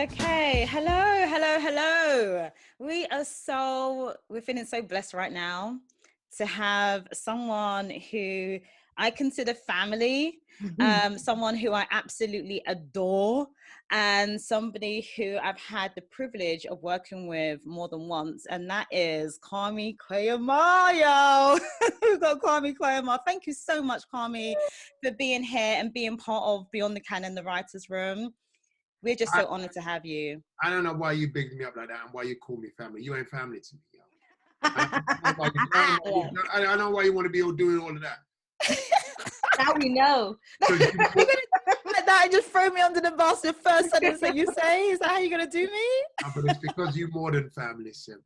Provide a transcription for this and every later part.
Okay, hello. We're feeling so blessed right now to have someone who I consider family, someone who I absolutely adore, and somebody who I've had the privilege of working with more than once, and that is Kwame Kwei-Armah, yo. We've got Kwame Kwei-Armah. Thank you so much, Kwame, for being here and being part of Beyond the Canon, the Writers' Room. We're just so honored to have you. I don't know why you bigged me up like that and why you call me family. You ain't family to me, yo. I don't know why you want to be all doing all of that. Now we know. You're gonna do like that and just throw me under the bus the first sentence that you say? Is that how you're gonna do me? No, but it's because you're more than family, Sim.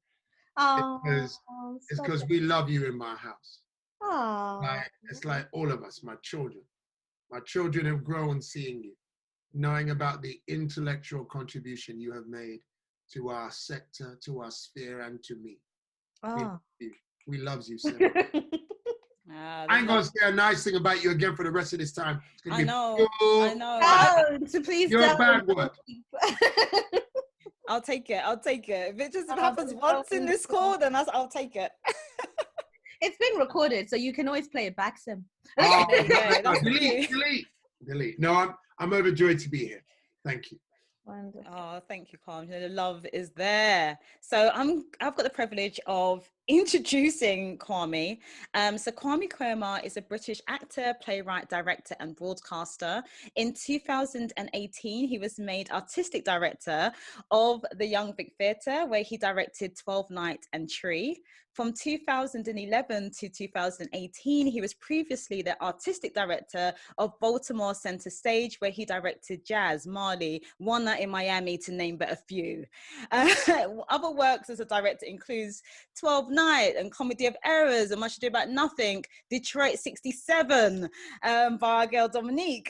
It's because we love you in my house. It's like all of us, my children. My children have grown seeing you, knowing about the intellectual contribution you have made to our sector, to our sphere, and to me. We love you, Sim. I ain't gonna say a nice thing about you again for the rest of this time. I know. So please you're a bad word. I'll take it. If it just happens once in this call, then I'll take it. It's been recorded, so you can always play it back, Sim. Delete. No, I'm overjoyed to be here. Thank you. Wonderful. Oh, thank you, Kwame. The love is there. So I've got the privilege of introducing Kwame. So Kwame Kwei-Armah is a British actor, playwright, director, and broadcaster. In 2018, he was made artistic director of the Young Vic Theatre, where he directed 12th Night and Tree. From 2011 to 2018, he was previously the artistic director of Baltimore Center Stage, where he directed Jazz, Marley, One Night in Miami, to name but a few. Other works as a director includes 12th Night and Comedy of Errors and Much Ado About Nothing, Detroit 67 by our girl Dominique,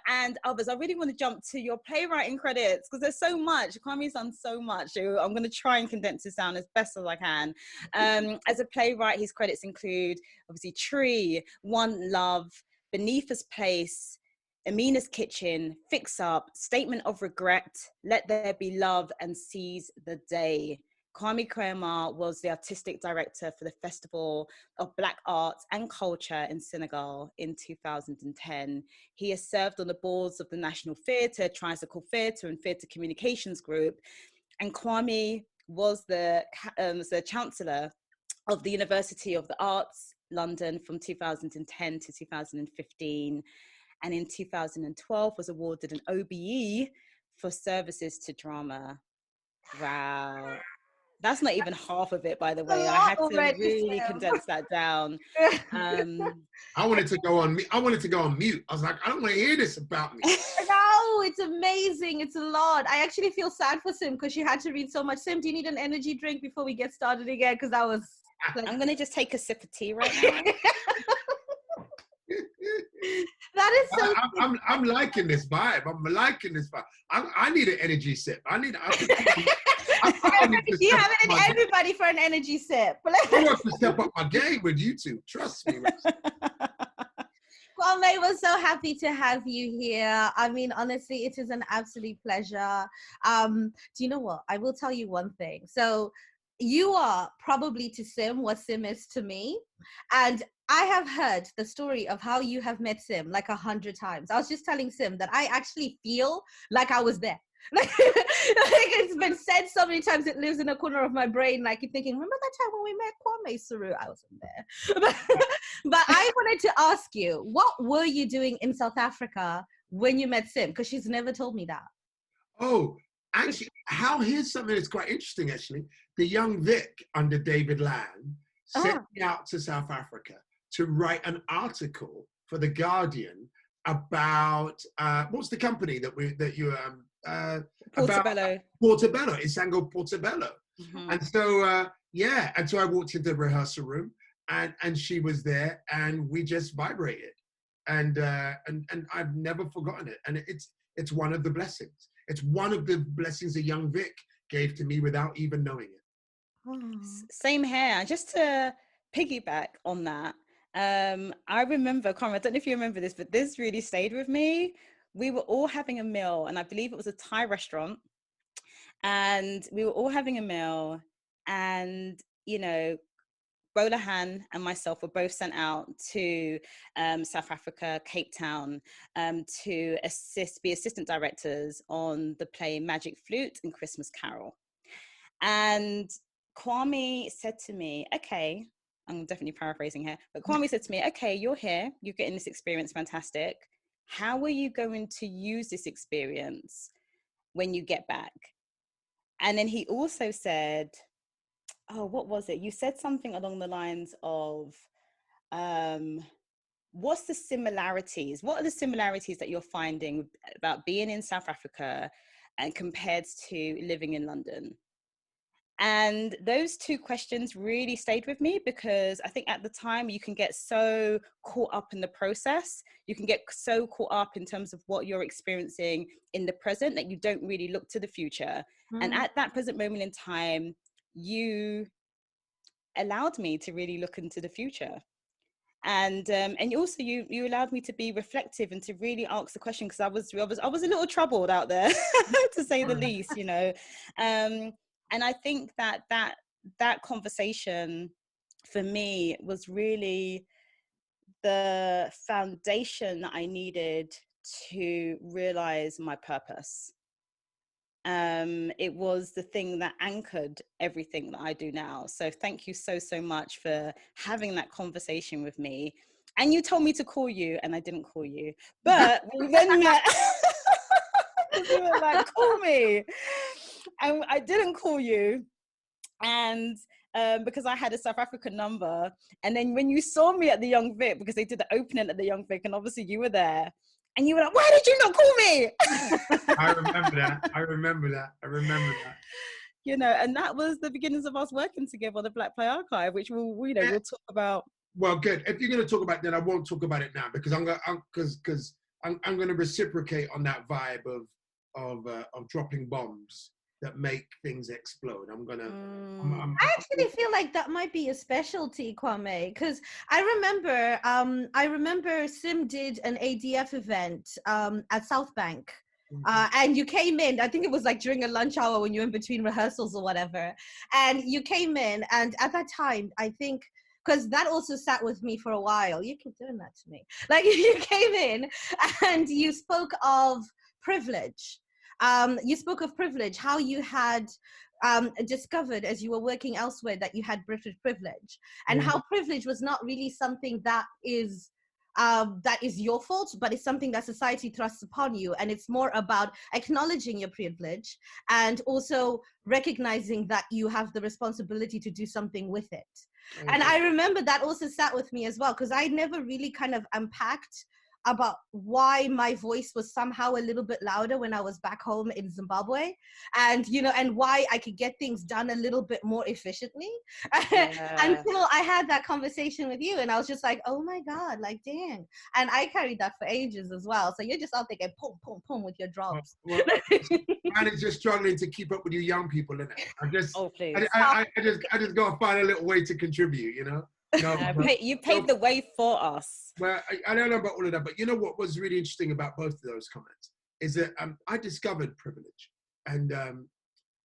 and others. I really want to jump to your playwriting credits because there's so much. Kwame's done so much. So I'm going to try and condense this down as best as I can. As a playwright, his credits include obviously Tree, One Love, Beneath Us Place, Amina's Kitchen, Fix Up, Statement of Regret, Let There Be Love, and Seize the Day. Kwame Kwei-Armah was the artistic director for the Festival of Black Arts and Culture in Senegal in 2010. He has served on the boards of the National Theatre, Tricycle Theatre, and Theatre Communications Group. And Kwame was the Chancellor of the University of the Arts, London, from 2010 to 2015. And in 2012 was awarded an OBE for services to drama. Wow. That's not even half of it, by the way. I had to really condense that down. I wanted to go on mute. I was like, I don't want to hear this about me. No, it's amazing. It's a lot. I actually feel sad for Sim because she had to read so much. Sim, do you need an energy drink before we get started again? Because that was... I'm going to just take a sip of tea right now. That is so... I'm liking this vibe. I need an energy sip. You have everybody for an energy sip. I want to step up my game with you two. Trust me. Kwame, we're so happy to have you here. I mean, honestly, it is an absolute pleasure. Do you know what? I will tell you one thing. So you are probably to Sim what Sim is to me. And I have heard the story of how you have met Sim like 100 times. I was just telling Sim that I actually feel like I was there. Like it's been said so many times, it lives in a corner of my brain. Like you're thinking, remember that time when we met Kwame Saru? I wasn't there. But I wanted to ask you, what were you doing in South Africa when you met Sim? Because she's never told me that. Oh, actually, here's something that's quite interesting, actually. The Young Vic under David Land sent me out to South Africa to write an article for The Guardian about, what's the company that you Portobello. Portobello, Isango Portobello. Mm-hmm. And so, and so I walked into the rehearsal room and she was there and we just vibrated. And I've never forgotten it. And it's one of the blessings. It's one of the blessings that Young Vic gave to me without even knowing it. Same here. Just to piggyback on that, I remember, Conrad, I don't know if you remember this, but this really stayed with me. we were all having a meal, and I believe it was a Thai restaurant, and we were all having a meal, and, you know, Bolahan and myself were both sent out to South Africa, Cape Town, to be assistant directors on the play Magic Flute and Christmas Carol. And Kwame said to me, okay, I'm definitely paraphrasing here, but Kwame said to me, okay, you're here, you're getting this experience, fantastic. How are you going to use this experience when you get back? And then he also said, oh, what was it? You said something along the lines of, what's the similarities? What are the similarities that you're finding about being in South Africa and compared to living in London? And those two questions really stayed with me, because I think at the time you can get so caught up in the process. You can get so caught up in terms of what you're experiencing in the present that you don't really look to the future. And at that present moment in time, you allowed me to really look into the future. And also you allowed me to be reflective and to really ask the question, because I was a little troubled out there to say the least, you know. And I think that conversation for me was really the foundation that I needed to realize my purpose. It was the thing that anchored everything that I do now. So thank you so much for having that conversation with me. And you told me to call you, and I didn't call you, but we then met. You were like, call me, and I didn't call you, and because I had a South African number. And then when you saw me at the Young Vic, because they did the opening at the Young Vic, and obviously you were there, and you were like, why did you not call me? I remember that. You know, and that was the beginnings of us working together on the Black Play Archive, which we'll talk about. Well, good. If you're going to talk about that, I won't talk about it now, because I'm going to reciprocate on that vibe of dropping bombs that make things explode. I actually feel like that might be a specialty, Kwame, because I remember Sim did an ADF event at South Bank. And you came in, I think it was like during a lunch hour when you were in between rehearsals or whatever. And you came in, and at that time, I think, because that also sat with me for a while. You keep doing that to me. Like, you came in and you spoke of privilege. How you had discovered as you were working elsewhere that you had British privilege, and how privilege was not really something that is your fault, but it's something that society thrusts upon you. And it's more about acknowledging your privilege and also recognizing that you have the responsibility to do something with it. Okay. And I remember that also sat with me as well, because I never really kind of unpacked about why my voice was somehow a little bit louder when I was back home in Zimbabwe, and and why I could get things done a little bit more efficiently. Until I had that conversation with you, and I was just like, oh my God, like, dang. And I carried that for ages as well. So you're just out there going pum, pum, pum with your drops. Well, man is just struggling to keep up with you young people, isn't it? I just gotta find a little way to contribute, you know? No, you paved the way for us. Well, I don't know about all of that, but you know what was really interesting about both of those comments is that I discovered privilege, and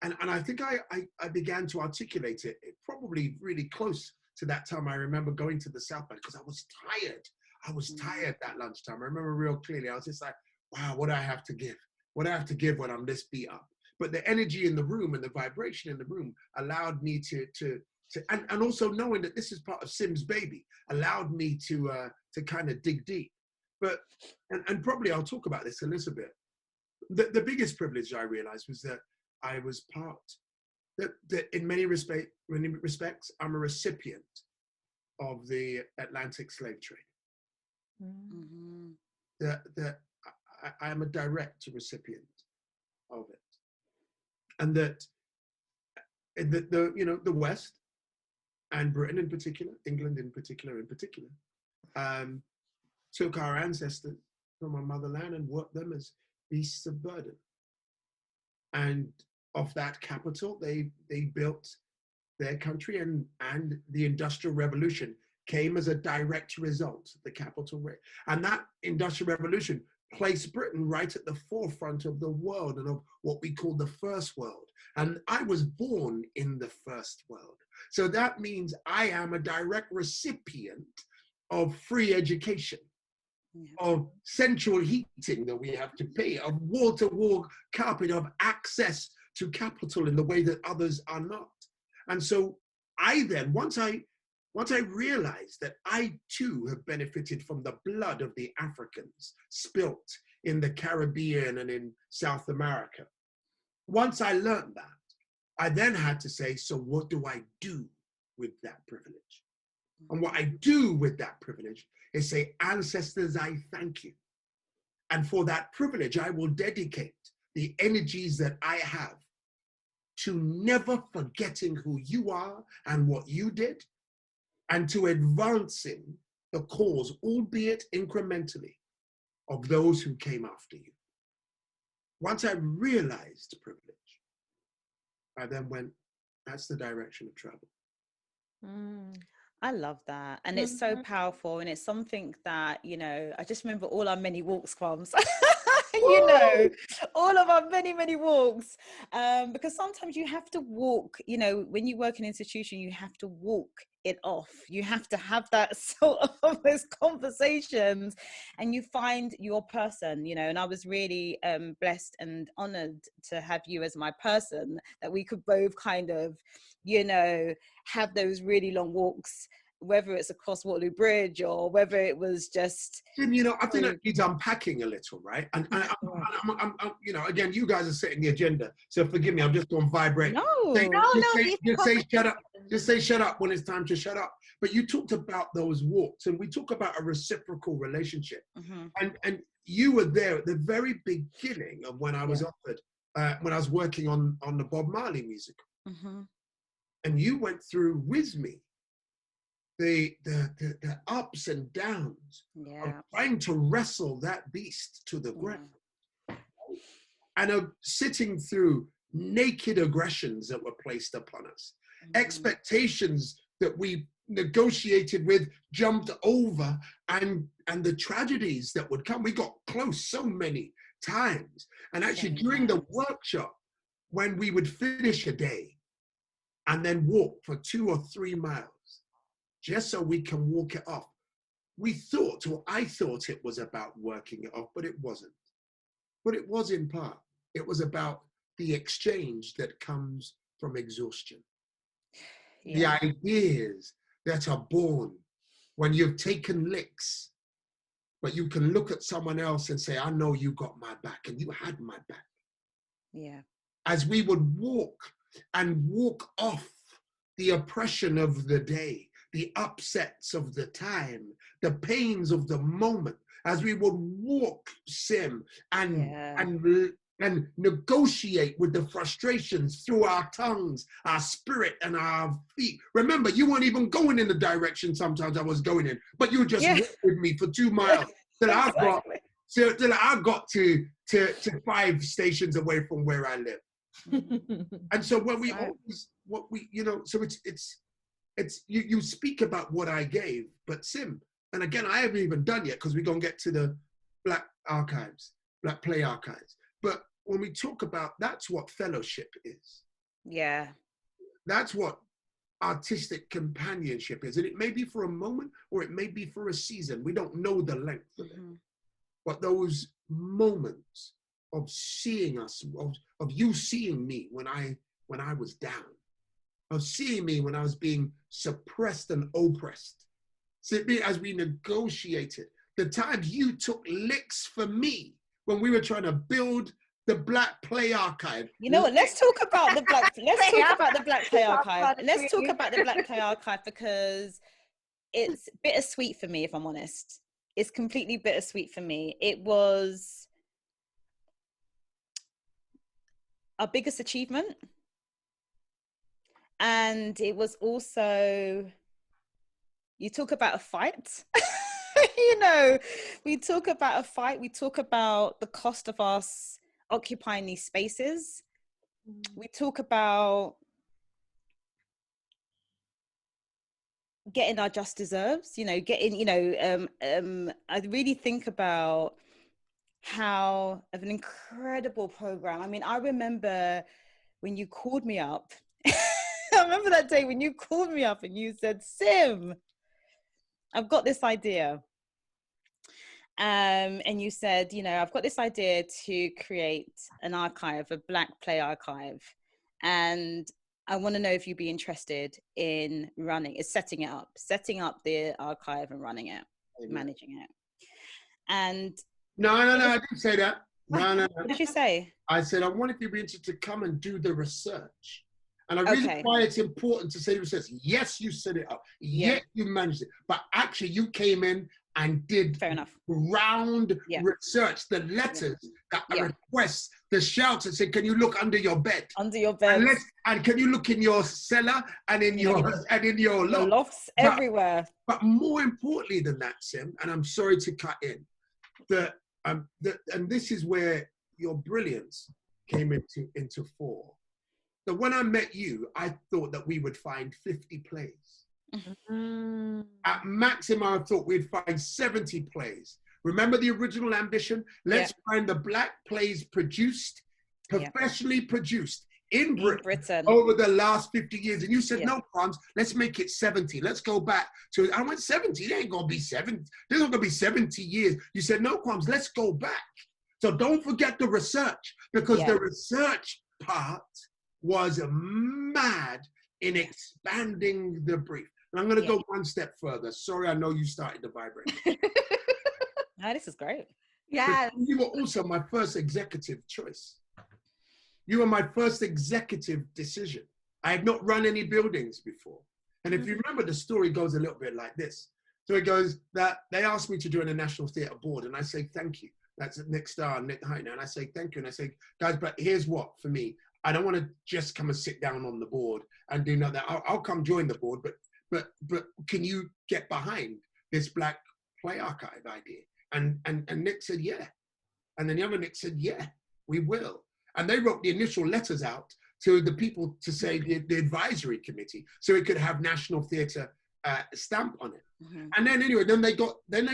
I think I began to articulate it probably really close to that time. I remember going to the South Bank because I was tired. I was tired that lunchtime. I remember real clearly. I was just like, wow, what do I have to give? What do I have to give when I'm this beat up? But the energy in the room and the vibration in the room allowed me to and also knowing that this is part of Sim's baby allowed me to kind of dig deep. But and probably I'll talk about this a little bit. The biggest privilege I realized was that I was part that in many respects I'm a recipient of the Atlantic slave trade. Mm-hmm. That I am a direct recipient of it, and that the West, and Britain in particular, England in particular, took our ancestors from our motherland and worked them as beasts of burden. And of that capital, they built their country, and the Industrial Revolution came as a direct result of the capital rate. And that Industrial Revolution placed Britain right at the forefront of the world and of what we call the first world. And I was born in the first world. So that means I am a direct recipient of free education, of central heating that we have to pay, of wall-to-wall carpet, of access to capital in the way that others are not. And so I then, once I realized that I too have benefited from the blood of the Africans spilt in the Caribbean and in South America, once I learned that, I then had to say, so what do I do with that privilege? And what I do with that privilege is say, ancestors, I thank you. And for that privilege, I will dedicate the energies that I have to never forgetting who you are and what you did, and to advancing the cause, albeit incrementally, of those who came after you. Once I realized privilege, I then went, that's the direction of travel. I love that. And it's so powerful. And it's something that, you know, I just remember all our many walks, Kwams. You know, all of our many, many walks. Because sometimes you have to walk, you know, when you work in an institution, you have to walk it off. You have to have that sort of those conversations and you find your person, you know. And I was really blessed and honored to have you as my person, that we could both kind of, you know, have those really long walks, whether it's across Waterloo Bridge or whether it was just... You know, I think that needs unpacking a little, right? And I'm, you know, again, you guys are setting the agenda, so forgive me, I'm just going to vibrate. Just say shut up when it's time to shut up. But you talked about those walks, and we talk about a reciprocal relationship. And you were there at the very beginning of when I was offered, when I was working on the Bob Marley music. And you went through with me the ups and downs of trying to wrestle that beast to the ground, and of sitting through naked aggressions that were placed upon us, expectations that we negotiated with, jumped over, and the tragedies that would come. We got close so many times. And actually during the workshop, when we would finish a day and then walk for 2 or 3 miles, just so we can walk it off, we thought, or I thought it was about working it off, but it wasn't. But it was in part. It was about the exchange that comes from exhaustion. The ideas that are born when you've taken licks, but you can look at someone else and say, I know you got my back, and you had my back. As we would walk and walk off the oppression of the day, the upsets of the time, the pains of the moment, as we would walk, Sim, and negotiate with the frustrations through our tongues, our spirit, and our feet. Remember, you weren't even going in the direction sometimes I was going in, but you just walked with me for 2 miles till I got to 5 stations away from where I live. And so when we always, you know, so it's you speak about what I gave, but Sim, and again, I haven't even done yet because we're going to get to the Black archives, Black play archives. But when we talk about, that's what fellowship is. That's what artistic companionship is. And it may be for a moment or it may be for a season. We don't know the length of it. But those moments of seeing us, of you seeing me when I was down, of seeing me when I was being suppressed and oppressed. So as we negotiated, the times you took licks for me when we were trying to build the Black Play Archive. You know what? Let's talk about the Black. Let's talk about the Black Play Archive. Let's talk about the Black Play Archive because it's bittersweet for me, if I'm honest. It's completely bittersweet for me. It was our biggest achievement. And it was also, you talk about a fight, you know, we talk about a fight, we talk about the cost of us occupying these spaces. We talk about getting our just deserves, you know, getting, you know, I really think about how of an incredible program. I mean, I remember when you called me up. I remember that day when you called me up and you said, Sim, I've got this idea. And you said, you know, I've got this idea to create an archive, a Black play archive. And I want to know if you'd be interested in setting up the archive and running it, managing it. And no, I didn't say that. No. What did you say? I said, I wanted you to come and do the research. And I really why it's important to say research. Yes, you set it up. Yes, you managed it. But actually, you came in and did round research, the letters, the requests, the shouts, and said, can you look under your bed? Under your bed. And can you look in your cellar and in your lofts everywhere. But more importantly than that, Sim, and I'm sorry to cut in, and this is where your brilliance came into fore. That when I met you, I thought that we would find 50 plays. Mm-hmm. At maximum, I thought we'd find 70 plays. Remember the original ambition? Let's find the Black plays produced, professionally produced in Britain over the last 50 years. And you said, no, Kwams, let's make it 70. Let's go back to, I went 70. There ain't gonna be 70. There's not gonna be 70 years. You said, no, Kwams, let's go back. So don't forget the research, because the research part was mad in expanding the brief. And I'm going to go one step further. Sorry, I know you started to vibrate. No, this is great. Yeah. You were also my first executive choice. You were my first executive decision. I had not run any buildings before. And if you remember, the story goes a little bit like this. So it goes that they asked me to join the National Theatre Board, and I say, thank you. That's Nick Starr, Nick Heitner. And I say, thank you. And I say, guys, but here's what, for me, I don't want to just come and sit down on the board and do nothing. I'll come join the board, but can you get behind this Black play archive idea? And Nick said, yeah. And then the other Nick said, yeah, we will. And they wrote the initial letters out to the people to say the advisory committee, so it could have National Theatre stamp on it. Mm-hmm. And then anyway, then they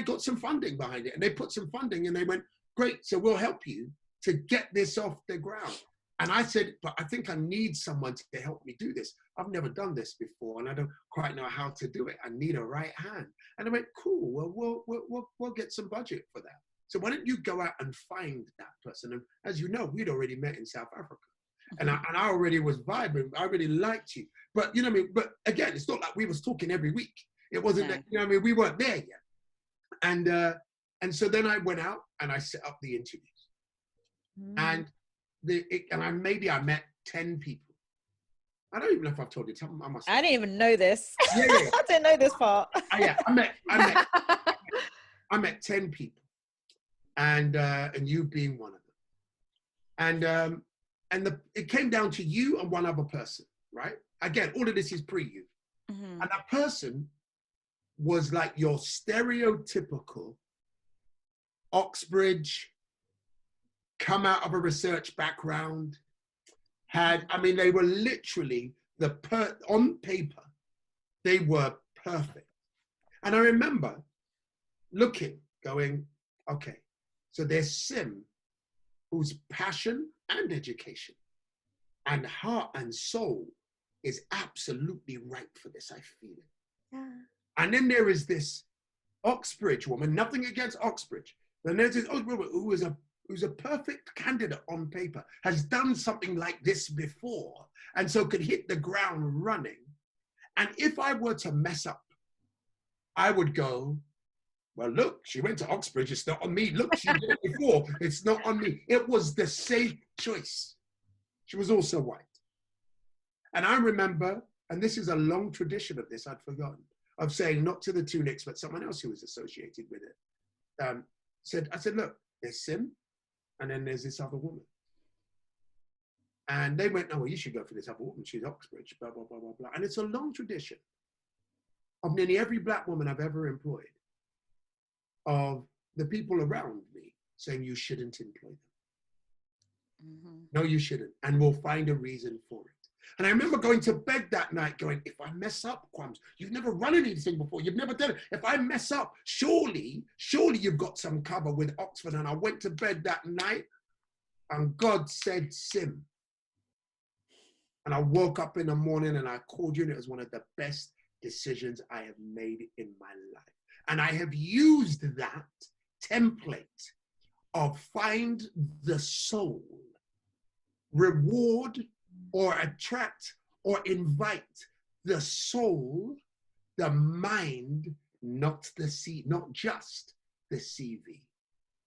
got some funding behind it, and they put some funding, and they went, great, so we'll help you to get this off the ground. And I said, but I think I need someone to help me do this. I've never done this before, and I don't quite know how to do it. I need a right hand. And I went, cool, well, we'll get some budget for that. So why don't you go out and find that person? And as you know, we'd already met in South Africa. And I already was vibing. I really liked you. But, you know what I mean? But again, it's not like we was talking every week. It wasn't that, you know what I mean? We weren't there yet. And so then I went out and I set up the interviews. And I met 10 people. I don't even know if I've told you. I didn't even know this. Yeah. I didn't know this part. I met 10 people, and you being one of them. And it came down to you and one other person, right? Again, all of this is pre-you. Mm-hmm. And that person was like your stereotypical Oxbridge, come out of a research background, they were literally on paper, they were perfect. And I remember looking, going, okay, so there's Sim, whose passion and education and heart and soul is absolutely right for this, I feel it. Yeah. And then there is this Oxbridge woman, nothing against Oxbridge, then there's this Oxbridge woman who's a perfect candidate on paper, has done something like this before, and so could hit the ground running. And if I were to mess up, I would go, well, look, she went to Oxbridge, it's not on me. Look, she did it before, it's not on me. It was the safe choice. She was also white. And I remember, and this is a long tradition of this, I'd forgotten, of saying, not to the two Nicks, but someone else who was associated with it, I said, look, there's Sim, and then there's this other woman. And they went, oh, well, you should go for this other woman. She's Oxbridge, blah, blah, blah, blah, blah. And it's a long tradition of nearly every Black woman I've ever employed, of the people around me saying, you shouldn't employ them. Mm-hmm. No, you shouldn't. And we'll find a reason for it. And I remember going to bed that night going, if I mess up, Kwams, you've never run anything before. You've never done it. If I mess up, surely you've got some cover with Oxford. And I went to bed that night and God said, Sim. And I woke up in the morning and I called you and it was one of the best decisions I have made in my life. And I have used that template of find the soul, reward or attract or invite the soul, the mind, not just the CV.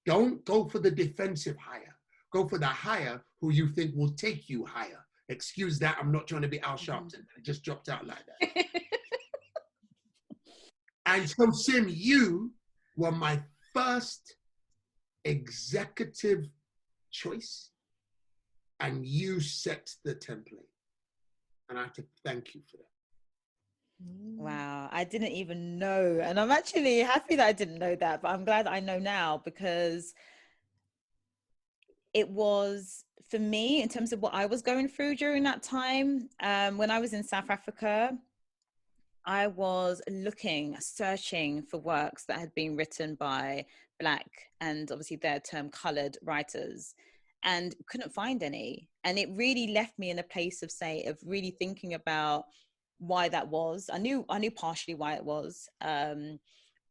Don't go for the defensive hire. Go for the hire who you think will take you higher. Excuse that, I'm not trying to be Al Sharpton. It just dropped out like that. And so, Sim, you were my first executive choice, and you set the template. And I have to thank you for that. Wow, I didn't even know. And I'm actually happy that I didn't know that, but I'm glad I know now, because it was, for me, in terms of what I was going through during that time, when I was in South Africa, I was searching for works that had been written by Black and obviously their term colored writers, and couldn't find any. And it really left me in a place of really thinking about why that was. I knew partially why it was,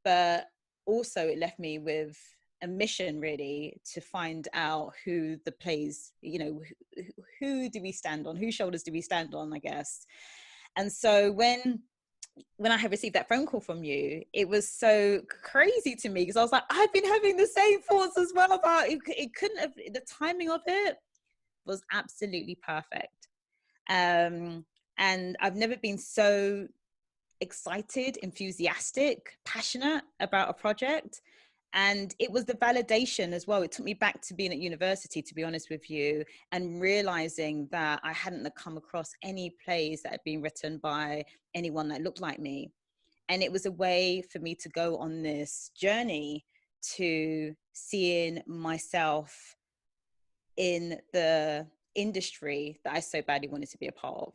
but also it left me with a mission really to find out who the plays, who do we stand on, whose shoulders do we stand on, I guess. And so when I had received that phone call from you, it was so crazy to me, because I was like, I've been having the same thoughts as well about it. It couldn't have, the timing of it was absolutely perfect. And I've never been so excited, enthusiastic, passionate about a project. And it was the validation as well. It took me back to being at university, to be honest with you, and realizing that I hadn't come across any plays that had been written by anyone that looked like me. And it was a way for me to go on this journey to seeing myself in the industry that I so badly wanted to be a part of.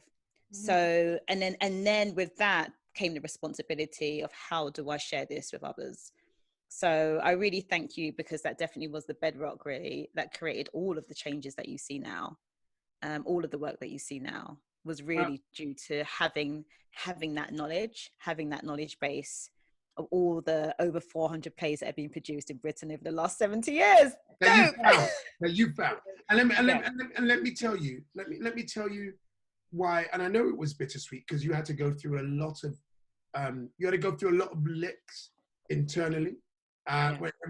So, and then with that came the responsibility of how do I share this with others? So I really thank you, because that definitely was the bedrock really that created all of the changes that you see now. All of the work that you see now was really due to having that knowledge base of all the over 400 plays that have been produced in Britain over the last 70 years. That you found. And let me tell you why. And I know it was bittersweet, because you had to go through a lot of licks internally.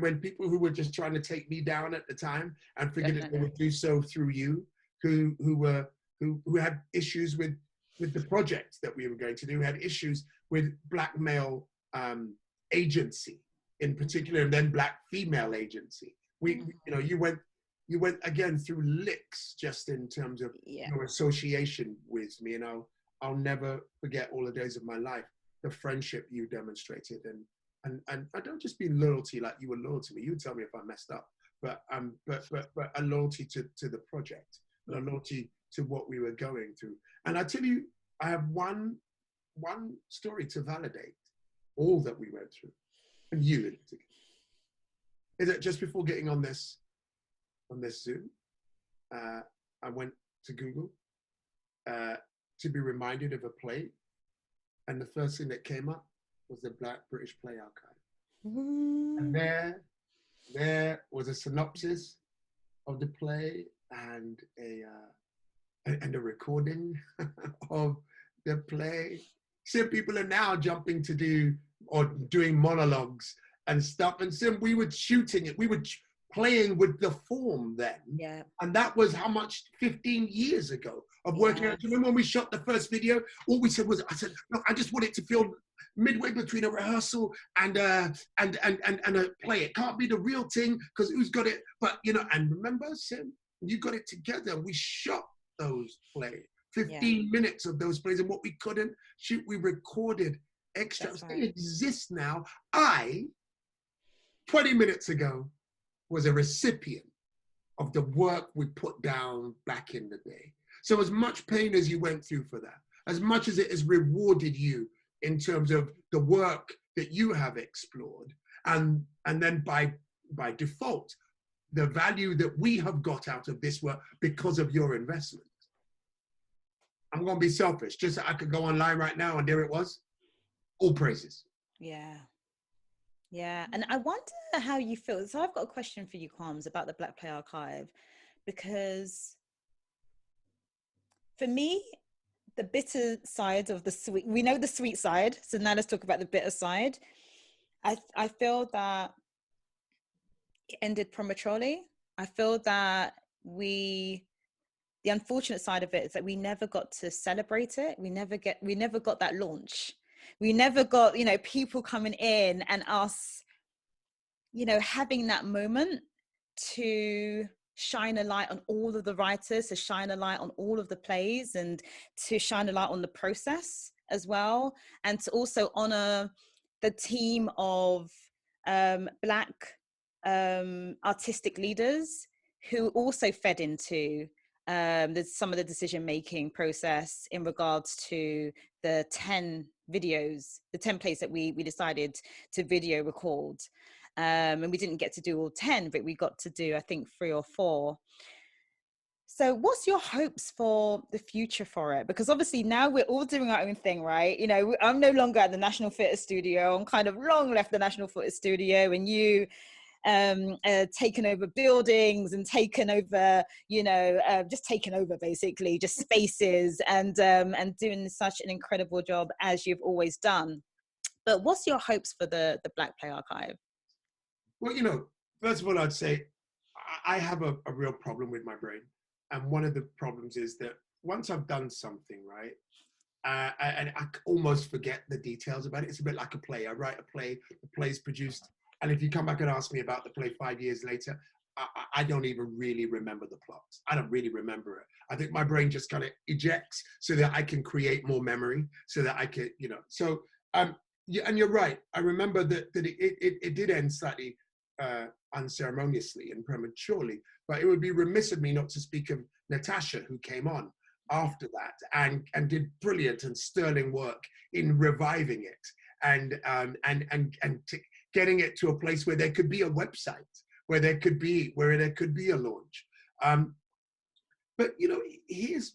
When people who were just trying to take me down at the time and figured that they would do so through you, who had issues with the project that we were going to do, had issues with Black male agency in particular, and then Black female agency. You went again through licks just in terms of your association with me, and I'll never forget all the days of my life, the friendship you demonstrated, and I don't just mean loyalty like you were loyal to me. You would tell me if I messed up, but a loyalty to the project, and a loyalty to what we were going through. And I tell you, I have one story to validate all that we went through, and you in particular. Is that just before getting on this Zoom, I went to Google to be reminded of a play, and the first thing that came up was the Black British Play Archive. And there was a synopsis of the play and a recording of the play. Some people are now jumping to doing monologues and stuff. And Sim, we were shooting it. We were playing with the form then. Yeah. And that was how much, 15 years ago of working out. Do you remember when we shot the first video? All we said was, look, I just want it to feel midway between a rehearsal and a play. It can't be the real thing, because who's got it? But, and remember, Sim, you got it together. We shot those plays, 15 minutes of those plays, and what we couldn't shoot, we recorded extras. Right. They exist now. 20 minutes ago, was a recipient of the work we put down back in the day. So as much pain as you went through for that, as much as it has rewarded you in terms of the work that you have explored, and then by default, the value that we have got out of this work because of your investment. I'm going to be selfish. Just I could go online right now and there it was. All praises. Yeah. Yeah. And I wonder how you feel. So I've got a question for you, Kwame, about the Black Play Archive, because for me, the bitter side of the sweet, we know the sweet side. So now let's talk about the bitter side. I feel that it ended prematurely. I feel that the unfortunate side of it is that we never got to celebrate it. We never got that launch. We never got, people coming in and us, having that moment to shine a light on all of the writers, to shine a light on all of the plays, and to shine a light on the process as well. And to also honor the team of Black artistic leaders who also fed into some of the decision-making process in regards to the 10 videos, the 10 plays that we decided to video record. And we didn't get to do all 10, but we got to do, I think, 3 or 4. So what's your hopes for the future for it? Because obviously now we're all doing our own thing, right? I'm no longer at the National Theatre Studio. I'm kind of long left the National Theatre Studio, and you taken over buildings and taken over, just taken over basically just spaces and doing such an incredible job as you've always done. But what's your hopes for the Black Play Archive? Well, first of all, I'd say I have a real problem with my brain. And one of the problems is that once I've done something, right, and I almost forget the details about it. It's a bit like a play. I write a play, the play's produced, and if you come back and ask me about the play 5 years later, I don't even really remember the plot. I don't really remember it. I think my brain just kind of ejects so that I can create more memory, so that I could, So, yeah, and you're right. I remember that it did end slightly unceremoniously and prematurely, but it would be remiss of me not to speak of Natasha, who came on after that and did brilliant and sterling work in reviving it and getting it to a place where there could be a website, where there could be a launch. But here's,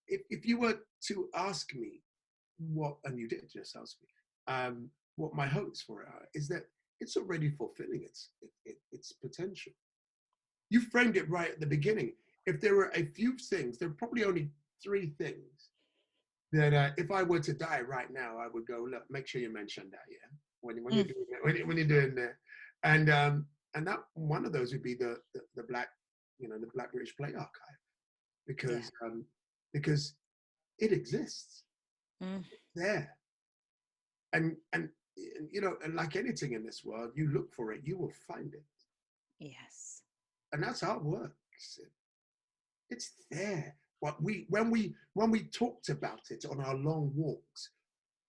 if you were to ask me what, and you did just ask me, what my hopes for it are, is that it's already fulfilling its potential. You framed it right at the beginning. If there were a few things, there are probably only 3 things that if I were to die right now, I would go, look, make sure you mention that, yeah, when you're doing that, when you're doing that, and that one of those would be the Black, the Black British Play Archive, because it exists, it's there, and like anything in this world, you look for it, you will find it. Yes. And that's our work. It's there. When we talked about it on our long walks,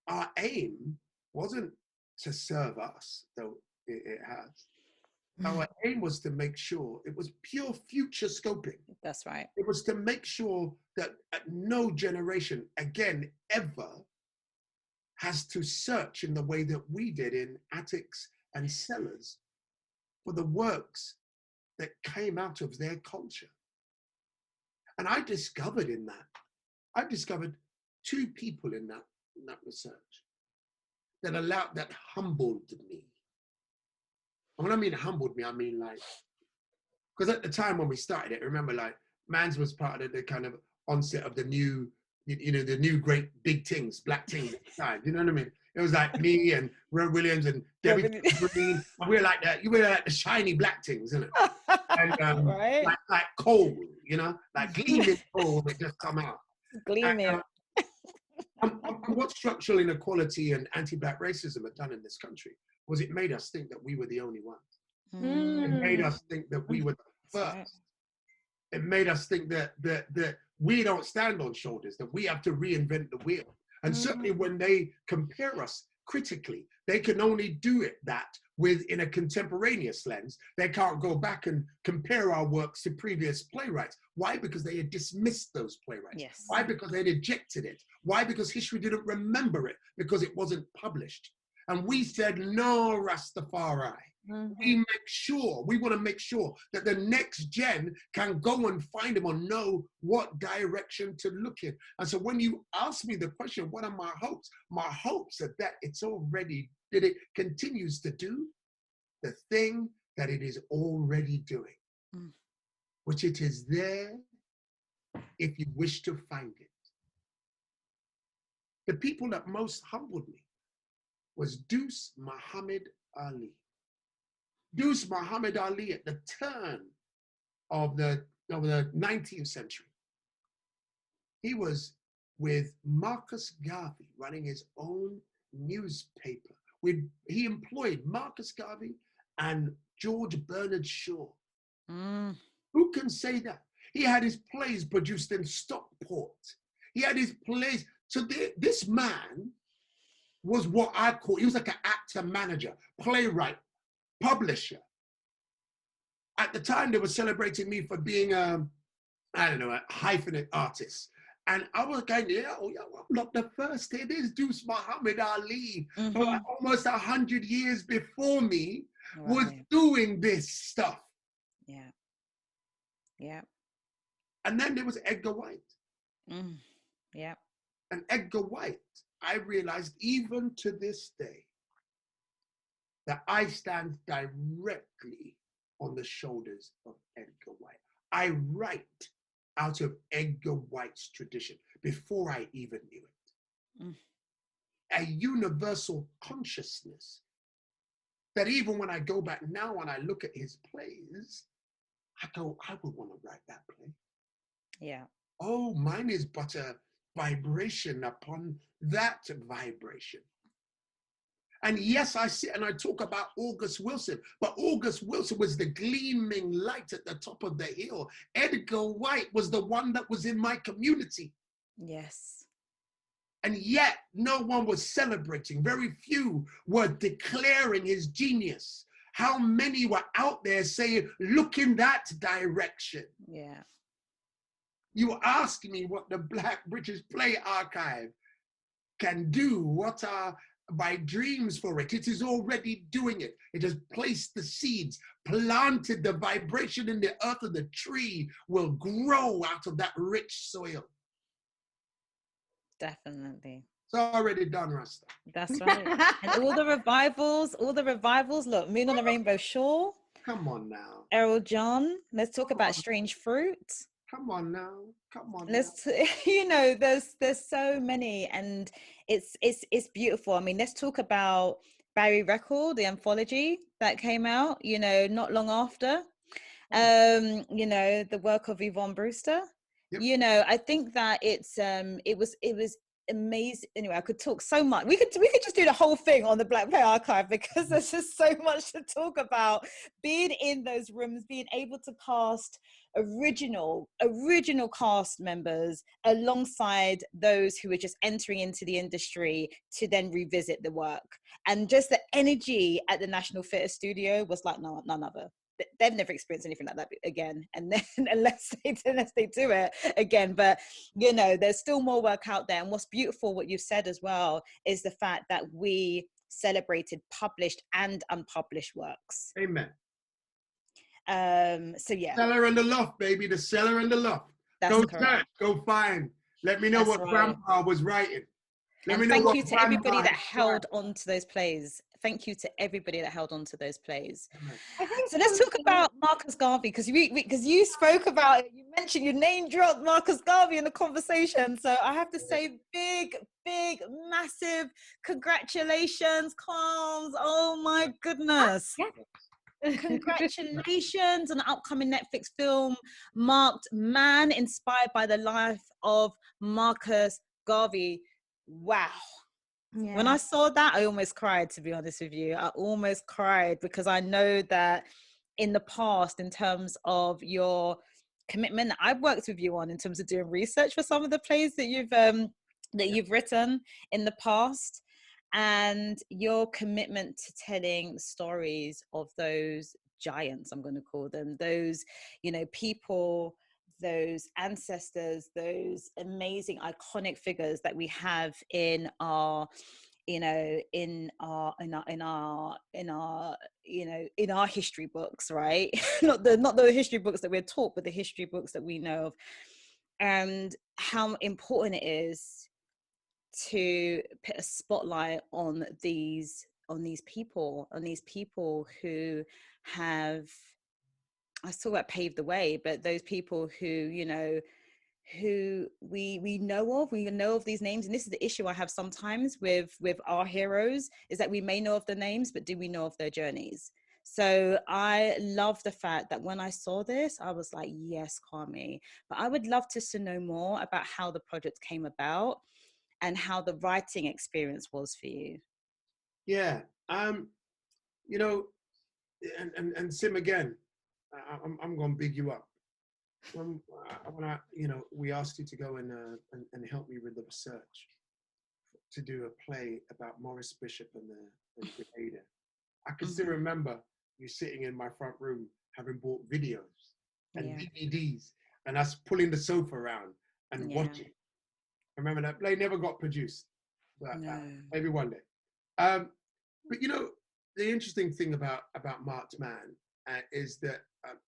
our aim wasn't to serve us, though it has. Our aim was to make sure it was pure future scoping. That's right. It was to make sure that no generation again ever has to search in the way that we did in attics and cellars for the works that came out of their culture. And I discovered 2 people in that research that humbled me. And when I mean humbled me, I mean because at the time when we started it, remember, Mans was part of the kind of onset of the new, the new great big things, black things at the time. You know what I mean? It was like me and Ron Williams and Debbie Green. And we were like that. You were like the shiny black things, isn't it? And right. like coal, like gleaming coal that just come out. Gleaming. And what structural inequality and anti-black racism had done in this country was it made us think that we were the only ones. It made us think that we were the first. Right. It made us think that we don't stand on shoulders, that we have to reinvent the wheel. And certainly when they compare us critically, they can only do that in a contemporaneous lens, they can't go back and compare our works to previous playwrights. Why? Because they had dismissed those playwrights. Yes. Why? Because they had ejected it. Why? Because history didn't remember it, because it wasn't published. And we said, no, Rastafari. We want to make sure that the next gen can go and find them or know what direction to look in. And so when you ask me the question, what are my hopes are that it's already, that it continues to do the thing that it is already doing, which it is there if you wish to find it. The people that most humbled me was Deuce Muhammad Ali. Deuce Muhammad Ali at the turn of the 19th century. He was with Marcus Garvey running his own newspaper. He employed Marcus Garvey and George Bernard Shaw. Who can say that? He had his plays produced in Stockport. He had his plays. So this man was what I call, he was like an actor, manager, playwright, publisher. At the time, they were celebrating me for being a hyphenate artist. And I was going, I'm not the first. It is Deuce Muhammad Ali, who almost 100 years before me was doing this stuff. Yeah. Yeah. And then there was Edgar White. Yeah. And Edgar White, I realized even to this day, that I stand directly on the shoulders of Edgar White. I write out of Edgar White's tradition before I even knew it. A universal consciousness that even when I go back now and I look at his plays, I go, I would want to write that play. Yeah. Oh, mine is but a vibration upon that vibration. And yes, I sit and I talk about August Wilson, but August Wilson was the gleaming light at the top of the hill. Edgar White was the one that was in my community. Yes. And yet no one was celebrating. Very few were declaring his genius. How many were out there saying, look in that direction? Yeah. You ask me what the Black British Play Archive can do, what are my dreams for it. It is already doing it. It has placed the seeds, planted the vibration in the earth, and the tree will grow out of that rich soil. Definitely. It's already done, Rasta. That's right. And all the revivals, look, Moon on the Rainbow Shore. Come on now. Errol John. Let's talk about Strange Fruit. Come on now. Come on. Let's, there's so many, and it's beautiful. I mean, let's talk about Barry Record, the anthology that came out, not long after. The work of Yvonne Brewster. Yep. I think that it was amazing. Anyway, I could talk so much. We could just do the whole thing on the Black Play Archive, because there's just so much to talk about. Being in those rooms, being able to cast original cast members alongside those who were just entering into the industry to then revisit the work, and just the energy at the National Theatre Studio was like none other. They've never experienced anything like that again, and then unless they do it again. But there's still more work out there. And what's beautiful, what you've said as well, is the fact that we celebrated published and unpublished works. Amen. So yeah. Cellar and the loft, baby. The cellar and the loft. That's go correct. search, go find. Let me know what Grandpa was writing. Thank you to everybody that held on to those plays. Thank you to everybody that held on to those plays. So let's talk about Marcus Garvey, because you spoke about it. You name dropped Marcus Garvey in the conversation. So I have to say big, massive congratulations, Clams. Oh my goodness. Yeah. Congratulations on the upcoming Netflix film marked Man, inspired by the life of Marcus Garvey. Wow. Yeah. When I saw that, I almost cried, to be honest with you. I almost cried, because I know that in the past, in terms of your commitment that I've worked with you on, in terms of doing research for some of the plays that you've written in the past, and your commitment to telling stories of those giants, I'm going to call them, those, you know, people, those ancestors, those amazing iconic figures that we have in our, you know, in our you know, in our history books, right? not the history books that we're taught, but the history books that we know of, and how important it is to put a spotlight on these people who have, I saw that paved the way, but those people who, you know, who we know of these names. And this is the issue I have sometimes with our heroes, is that we may know of the names, but do we know of their journeys? So I love the fact that when I saw this, I was like, yes, Kwame, but I would love to know more about how the project came about and how the writing experience was for you. Yeah, you know, and Sim, again, I'm gonna big you up. When I, you know, we asked you to go and help me with the research to do a play about Maurice Bishop and the Creator, I can still remember you sitting in my front room having bought videos and DVDs and us pulling the sofa around and watching. I remember that play never got produced, but maybe one day. But you know, the interesting thing about Marked Man is that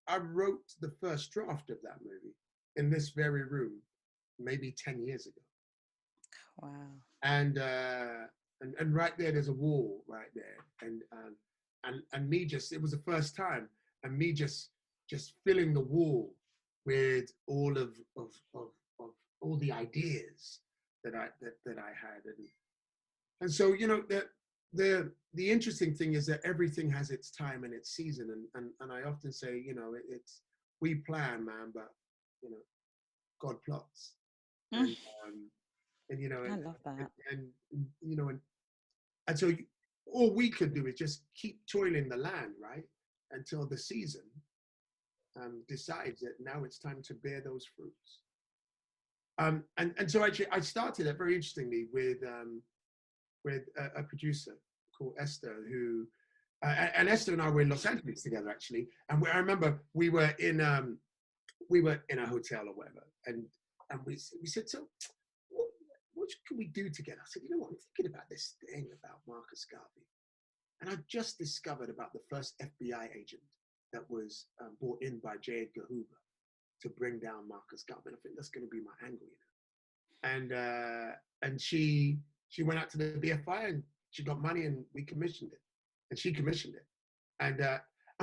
I wrote the first draft of that movie in this very room, maybe 10 years ago. Wow. And right there's a wall right there, and me just, it was the first time, and me just filling the wall with all of all the ideas that I had, and so, you know, the interesting thing is that everything has its time and its season, and I often say, you know, it's we plan, man, but you know, God plots. And you know, I love that. and you know, and so all we could do is just keep toiling the land, right, until the season decides that now it's time to bear those fruits. And so actually, I started it very interestingly with a producer called Esther, who and Esther and I were in Los Angeles together actually, and I remember we were in a hotel or whatever, and we said, so what can we do together? I said, you know what, I'm thinking about this thing about Marcus Garvey, and I just discovered about the first FBI agent that was brought in by J. Edgar Hoover to bring down Marcus Garvey. And I think that's going to be my angle, you know. And she went out to the BFI and she got money and we commissioned it, and she commissioned it, and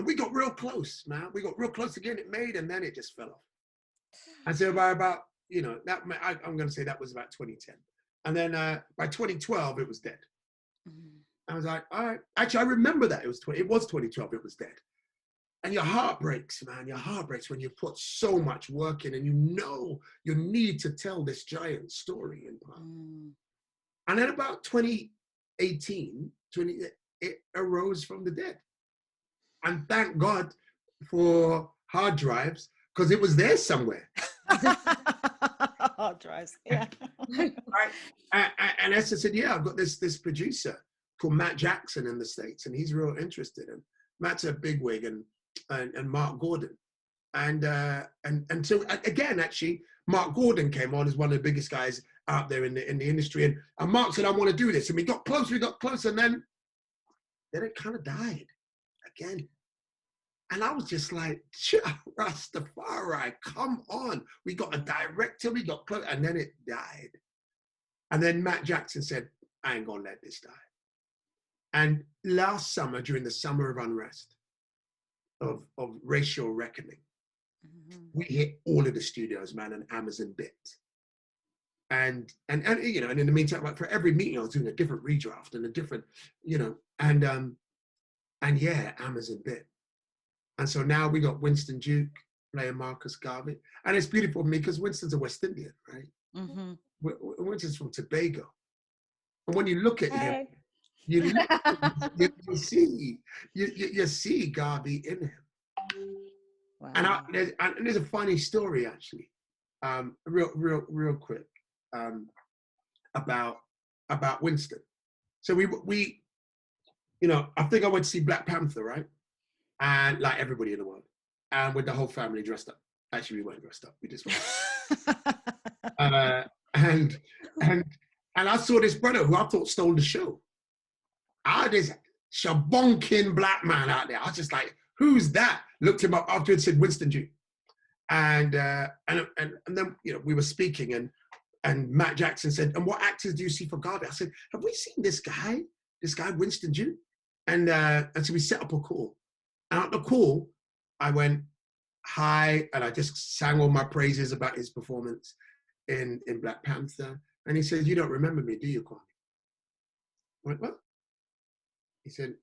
we got real close, man. We got real close to getting it made, and then it just fell off. And so by about, you know, that I'm going to say that was about 2010, and then by 2012 it was dead. I was like, all right. Actually, I remember that it was 2012. It was dead. And your heart breaks, man. Your heart breaks when you put so much work in and you know you need to tell this giant story in part. And then about 2018, it arose from the dead. And thank God for hard drives, because it was there somewhere. Hard drives, yeah. Right? And Esther said, yeah, I've got this producer called Matt Jackson in the States, and he's real interested. And Matt's a bigwig, and Mark Gordon. And so again, actually, Mark Gordon came on as one of the biggest guys out there in the industry. And Mark said, I want to do this. And we got close, and then it kind of died again. And I was just like, Rastafari, come on. We got a director, we got close, and then it died. And then Matt Jackson said, I ain't gonna let this die. And last summer, during the summer of unrest, of racial reckoning, we hit all of the studios, man, and Amazon bit. And you know, and in the meantime, like for every meeting, I was doing a different redraft and a different, you know, and yeah, Amazon bit. And so now we got Winston Duke playing Marcus Garvey, and it's beautiful for me because Winston's a West Indian, right? Winston's from Tobago, and when you look at him, you see Garvey in him. Wow. And there's a funny story actually, real quick, about Winston. So we, you know, I think I went to see Black Panther, right? And like everybody in the world, and with the whole family dressed up. Actually, we weren't dressed up. We just went. And I saw this brother who I thought stole the show. This shabonking black man out there. I was just like, who's that? Looked him up afterwards, said Winston Duke. And then, you know, we were speaking and Matt Jackson said, and what actors do you see for Garvey? I said, have we seen this guy Winston Duke? And so we set up a call. And at the call, I went, hi, and I just sang all my praises about his performance in Black Panther. And he said, you don't remember me, do you, Kwame? I went, what? He said,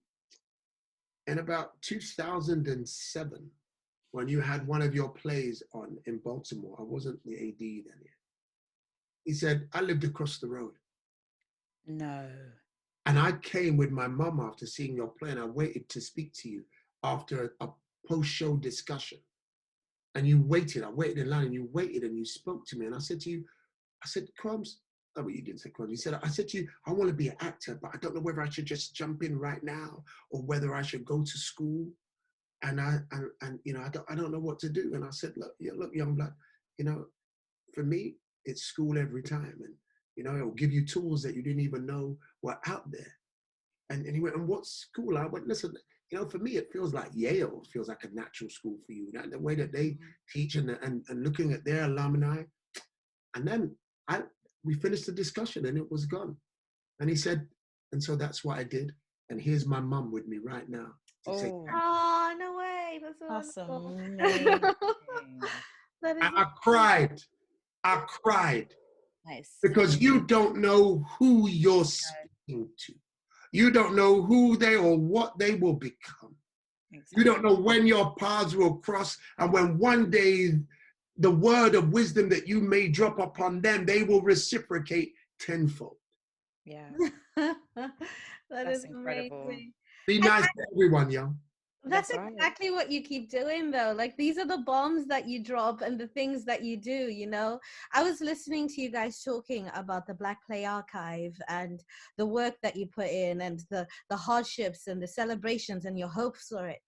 in about 2007, when you had one of your plays on in Baltimore, I wasn't the AD then yet. He said, I lived across the road. No. And I came with my mum after seeing your play, and I waited to speak to you after a post-show discussion. And you waited, I waited in line, and you waited and you spoke to me. And I said to you, I said, Crumbs, oh, but you didn't say Crumbs. You said, I said to you, I want to be an actor, but I don't know whether I should just jump in right now or whether I should go to school. And you know, I don't know what to do. And I said, look, young blood, you know, for me, it's school every time. And, you know, it'll give you tools that you didn't even know were out there. And he went, and what school? I went, listen, you know, for me, it feels like Yale. It feels like a natural school for you. The way that they teach and looking at their alumni. And then we finished the discussion and it was gone. And he said, and so that's what I did. And here's my mum with me right now. Oh, no way. That's so awesome. I cried. I cried. Nice. Because you don't know who you're speaking to. You don't know who they or what they will become. Exactly. You don't know when your paths will cross, and when one day the word of wisdom that you may drop upon them, they will reciprocate tenfold. Yeah. That's incredible. Amazing. Be nice to everyone, young. That's exactly what you keep doing, though. Like, these are the bombs that you drop and the things that you do, you know. I was listening to you guys talking about the Black Play Archive and the work that you put in and the hardships and the celebrations and your hopes for it.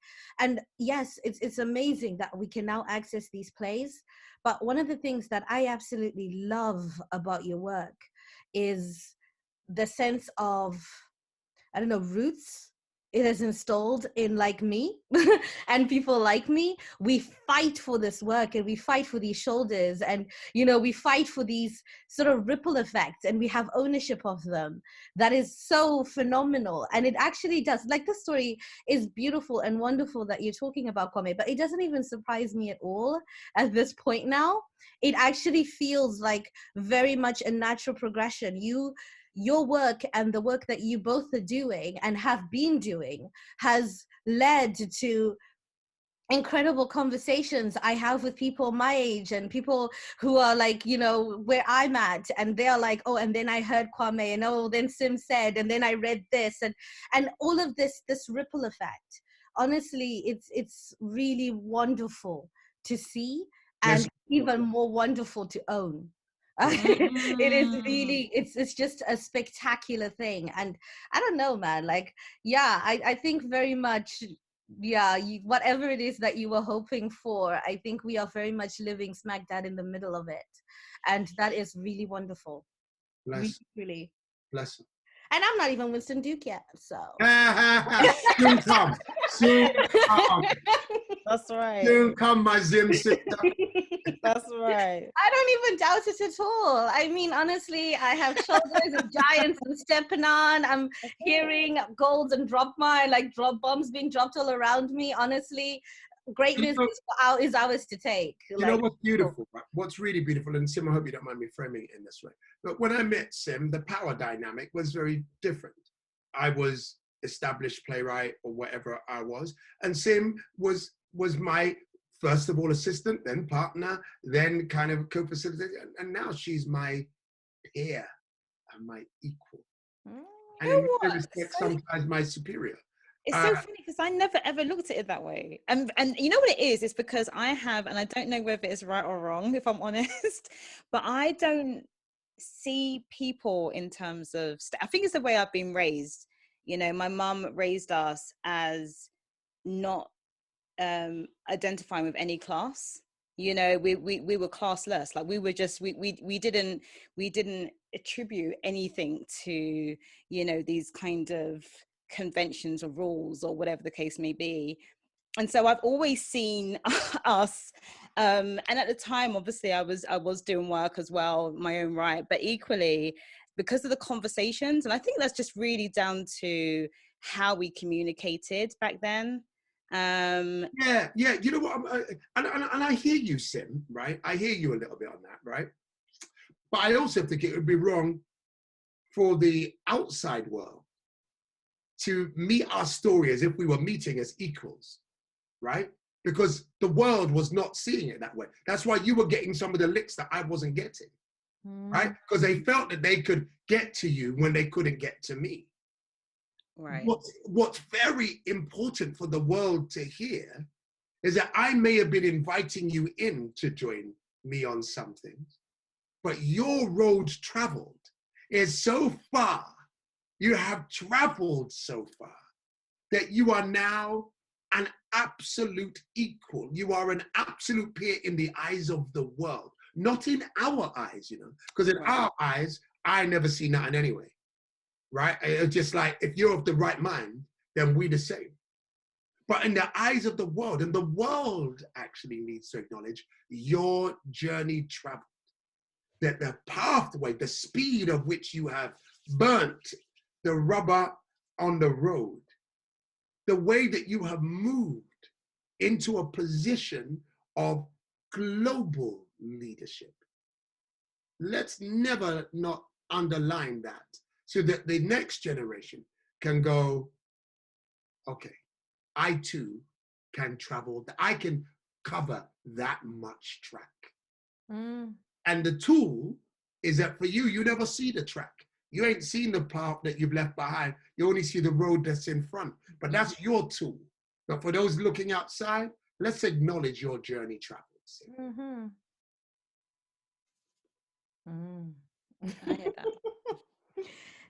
And yes, it's amazing that we can now access these plays. But one of the things that I absolutely love about your work is the sense of, I don't know, roots it has installed in like me and people like me. We fight for this work and we fight for these shoulders and, you know, we fight for these sort of ripple effects and we have ownership of them. That is so phenomenal. And it actually does, like, the story is beautiful and wonderful that you're talking about, Kwame, but it doesn't even surprise me at all at this point now. It actually feels like very much a natural progression. Your work and the work that you both are doing and have been doing has led to incredible conversations I have with people my age and people who are like, you know, where I'm at, and they're like, oh, and then I heard Kwame, and oh, then Sim said, and then I read this, and all of this ripple effect. Honestly, it's really wonderful to see, and even more wonderful to own. It is really, it's just a spectacular thing. And I don't know, man, like, yeah, I think very much, yeah, whatever it is that you were hoping for, I think we are very much living smack dab in the middle of it. And that is really wonderful. Bless. Really. Bless. And I'm not even Winston Duke yet, so. Soon come. Soon come. That's right. Soon come, my Zim sister. That's right. I don't even doubt it at all. I mean, honestly, I have shoulders of giants I'm stepping on. I'm hearing golds and Donmar, like drop bombs being dropped all around me. Honestly, greatness is ours to take. You know what's beautiful, right? What's really beautiful, and Sim, I hope you don't mind me framing it in this way, but when I met Sim, the power dynamic was very different. I was established playwright or whatever I was, and Sim was my, first of all, assistant, then partner, then kind of co-facilitator, and now she's my peer and my equal. And in many respects, sometimes my superior. It's so funny because I never ever looked at it that way. And you know what it is? It's because I have, and I don't know whether it's right or wrong, if I'm honest, but I don't see people in terms of, I think it's the way I've been raised. You know, my mum raised us as not identifying with any class. You know, we were classless. Like we were just, we didn't attribute anything to, you know, these kind of conventions or rules or whatever the case may be. And so I've always seen us, and at the time, obviously, I was doing work as well, my own right, but equally because of the conversations, and I think that's just really down to how we communicated back then. Yeah. You know what? And I hear you, Sim. Right? I hear you a little bit on that. Right? But I also think it would be wrong for the outside world to meet our story as if we were meeting as equals, right? Because the world was not seeing it that way. That's why you were getting some of the licks that I wasn't getting, right? Because they felt that they could get to you when they couldn't get to me. Right. What's very important for the world to hear is that I may have been inviting you in to join me on something, but your road traveled is so far, you have traveled so far, that you are now an absolute equal. You are an absolute peer in the eyes of the world, not in our eyes, you know, because in our eyes, I never see nothing anyway, right? It's just like, if you're of the right mind, then we the same. But in the eyes of the world, and the world actually needs to acknowledge your journey traveled, that the pathway, the speed of which you have burnt the rubber on the road, the way that you have moved into a position of global leadership. Let's never not underline that, so that the next generation can go, okay, I too can travel, I can cover that much track. And the tool is that for you, you never see the track. You ain't seen the path that you've left behind. You only see the road that's in front. But that's your tool. But for those looking outside, let's acknowledge your journey travels.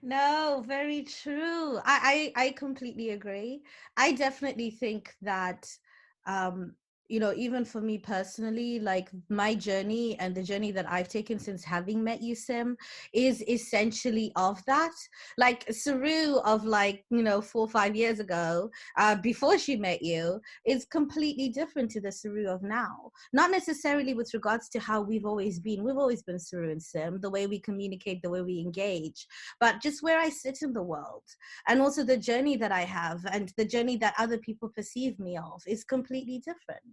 No, very true. I completely agree. I definitely think that you know, even for me personally, like my journey and the journey that I've taken since having met you, Sim, is essentially of that. Like Saru of, like, you know, 4 or 5 years ago, before she met you, is completely different to the Saru of now. Not necessarily with regards to how we've always been. We've always been Saru and Sim, the way we communicate, the way we engage, but just where I sit in the world, and also the journey that I have and the journey that other people perceive me of is completely different.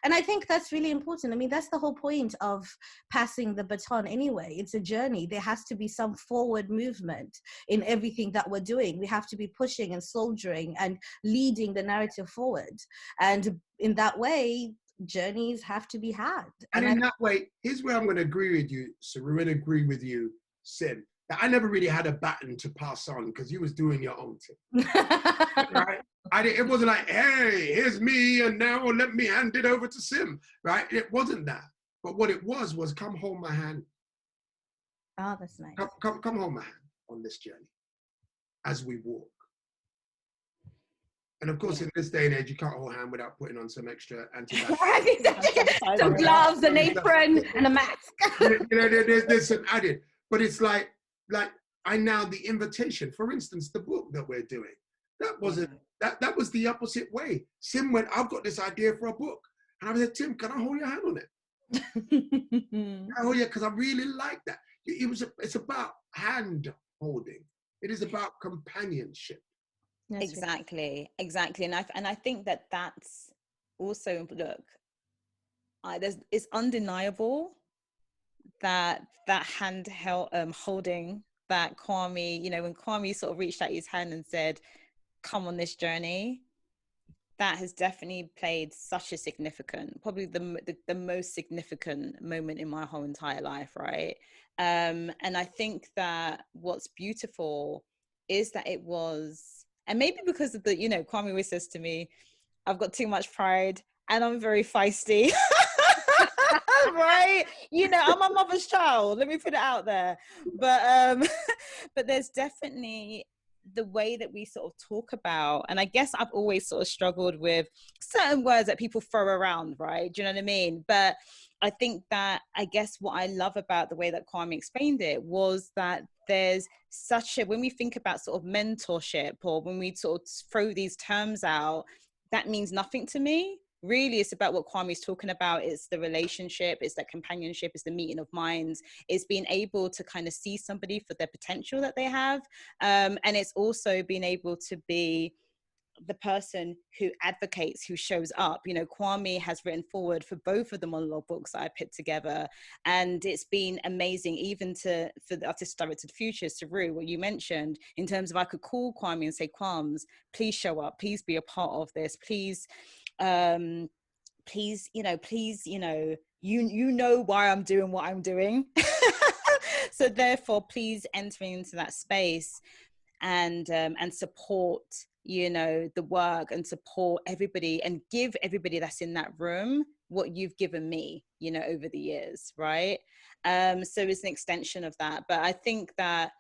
And I think that's really important. I mean, that's the whole point of passing the baton anyway. It's a journey. There has to be some forward movement in everything that we're doing. We have to be pushing and soldiering and leading the narrative forward. And in that way, journeys have to be had. And in that way, here's where I'm going to agree with you, Saru, and agree with you, Sim. That I never really had a baton to pass on because you was doing your own thing. Right? It wasn't like, hey, here's me, and now let me hand it over to Sim, right? It wasn't that. But what it was come hold my hand. Oh, that's nice. Come hold my hand on this journey as we walk. And of course, in this day and age, you can't hold hand without putting on some extra antibacterial. Some gloves, an apron, and a mask. You know, there's some added. But it's like I now, the invitation, for instance, the book that we're doing, that wasn't, that was the opposite way. Sim went, I've got this idea for a book. And I said, Tim, can I hold your hand on it? Oh yeah, because I really like that. It's about hand holding. It is about companionship. Exactly. And I think that that's also, look, it's undeniable that hand holding that Kwame, you know, when Kwame sort of reached out his hand and said, come on this journey, that has definitely played such a significant, probably the most significant moment in my whole entire life, right? And I think that what's beautiful is that it was, and maybe because of the, you know, Kwame always says to me, I've got too much pride and I'm very feisty. Right? You know, I'm my mother's child. Let me put it out there. But but there's definitely the way that we sort of talk about, and I guess I've always sort of struggled with certain words that people throw around, right? Do you know what I mean? But I think that, I guess what I love about the way that Kwame explained it was that there's such a, when we think about sort of mentorship, or when we sort of throw these terms out, that means nothing to me. Really, it's about what Kwame's talking about. It's the relationship, it's that companionship, it's the meeting of minds, it's being able to kind of see somebody for their potential that they have. And it's also being able to be the person who advocates, who shows up. You know, Kwame has written forward for both of the monologue books that I put together, and it's been amazing, even for the artistic director of the future, Saru, what you mentioned, in terms of I could call Kwame and say, Kwams, please show up, please be a part of this, please, please, you know, you know why I'm doing what I'm doing. So therefore, please enter into that space and support, you know, the work, and support everybody, and give everybody that's in that room what you've given me, you know, over the years, right? So it's an extension of that. But I think that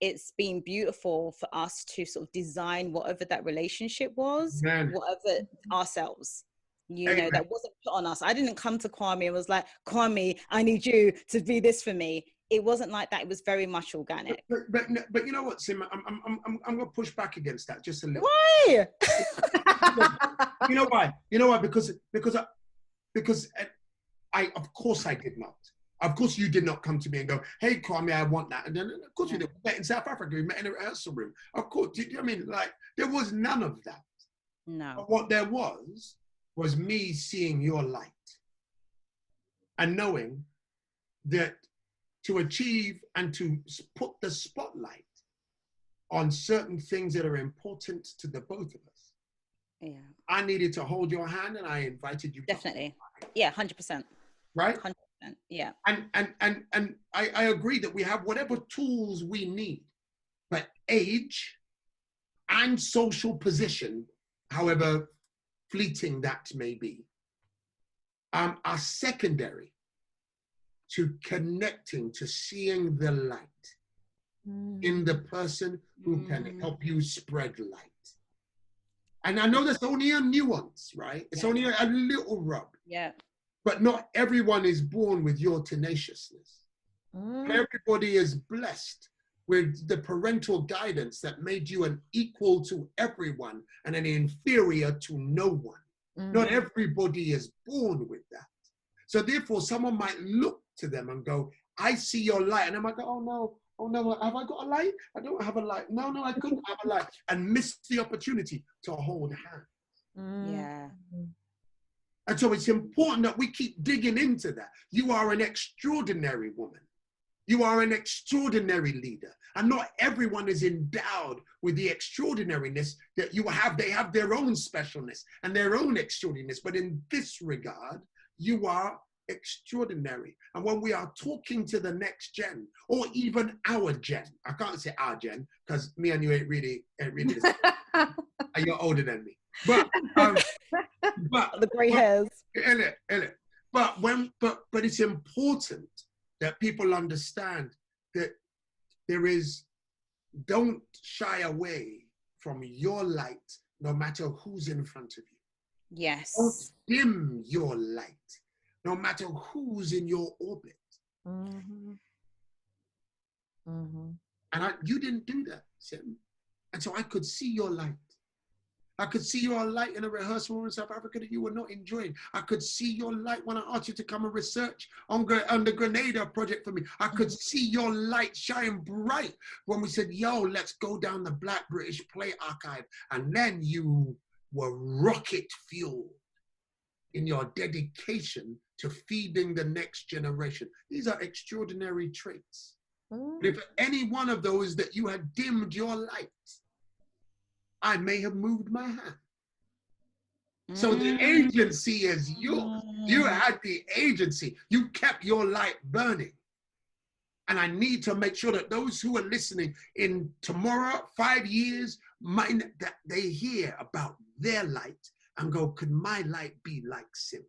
it's been beautiful for us to sort of design whatever that relationship was, whatever, ourselves. You know, that wasn't put on us. I didn't come to Kwame and was like, Kwame, I need you to be this for me. It wasn't like that. It was very much organic. But you know what, Sim? I'm gonna push back against that just a little. Why? You know why? You know why? Because I, of course I did not. Of course you did not come to me and go, hey, Kwame, I want that. And then of course we did. We met in South Africa. We met in a rehearsal room. Of course. Do you know what I mean? Like, there was none of that. No. But what there was me seeing your light and knowing that to achieve and to put the spotlight on certain things that are important to the both of us. Yeah. I needed to hold your hand, and I invited you. Definitely. Yeah, 100%. Right? 100%. Yeah. And I agree that we have whatever tools we need, but age and social position, however fleeting that may be, are secondary to connecting, to seeing the light in the person who can help you spread light. And I know that's only a nuance, right? It's only a little rub. Yeah. But not everyone is born with your tenaciousness. Everybody is blessed with the parental guidance that made you an equal to everyone and an inferior to no one. Not everybody is born with that. So therefore, someone might look to them and go, I see your light. And I might go, oh no, have I got a light? I don't have a light. No, I couldn't have a light. And miss the opportunity to hold hands. Yeah. And so it's important that we keep digging into that. You are an extraordinary woman. You are an extraordinary leader. And not everyone is endowed with the extraordinariness that you have. They have their own specialness and their own extraordinariness. But in this regard, you are extraordinary. And when we are talking to the next gen, or even our gen, I can't say our gen, because me and you ain't really the same. And you're older than me. But the gray hairs. But it's important that people understand that don't shy away from your light, no matter who's in front of you. Yes. Don't dim your light, no matter who's in your orbit. And you didn't do that, Sim. And so I could see your light. I could see your light in a rehearsal room in South Africa that you were not enjoying. I could see your light when I asked you to come and research on the Grenada project for me. I could see your light shine bright when we said, yo, let's go down the Black British Play Archive. And then you were rocket fueled in your dedication to feeding the next generation. These are extraordinary traits. But if any one of those that you had dimmed your light, I may have moved my hand. So the agency is yours. You had the agency. You kept your light burning. And I need to make sure that those who are listening in tomorrow, 5 years, that they hear about their light and go, could my light be like Sim's?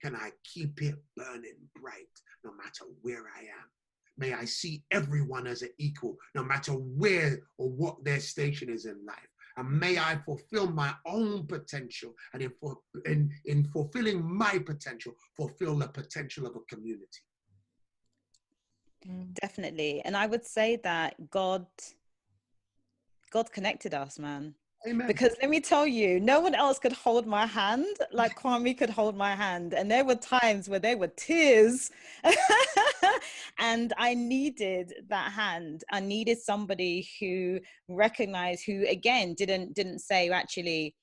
can I keep it burning bright no matter where I am? May I see everyone as an equal, no matter where or what their station is in life. And may I fulfill my own potential, and in fulfilling my potential, fulfill the potential of a community. Definitely. And I would say that God connected us, man. Amen. Because let me tell you, no one else could hold my hand like Kwame could hold my hand. And there were times where there were tears and I needed that hand. I needed somebody who recognized, who again, didn't say, actually,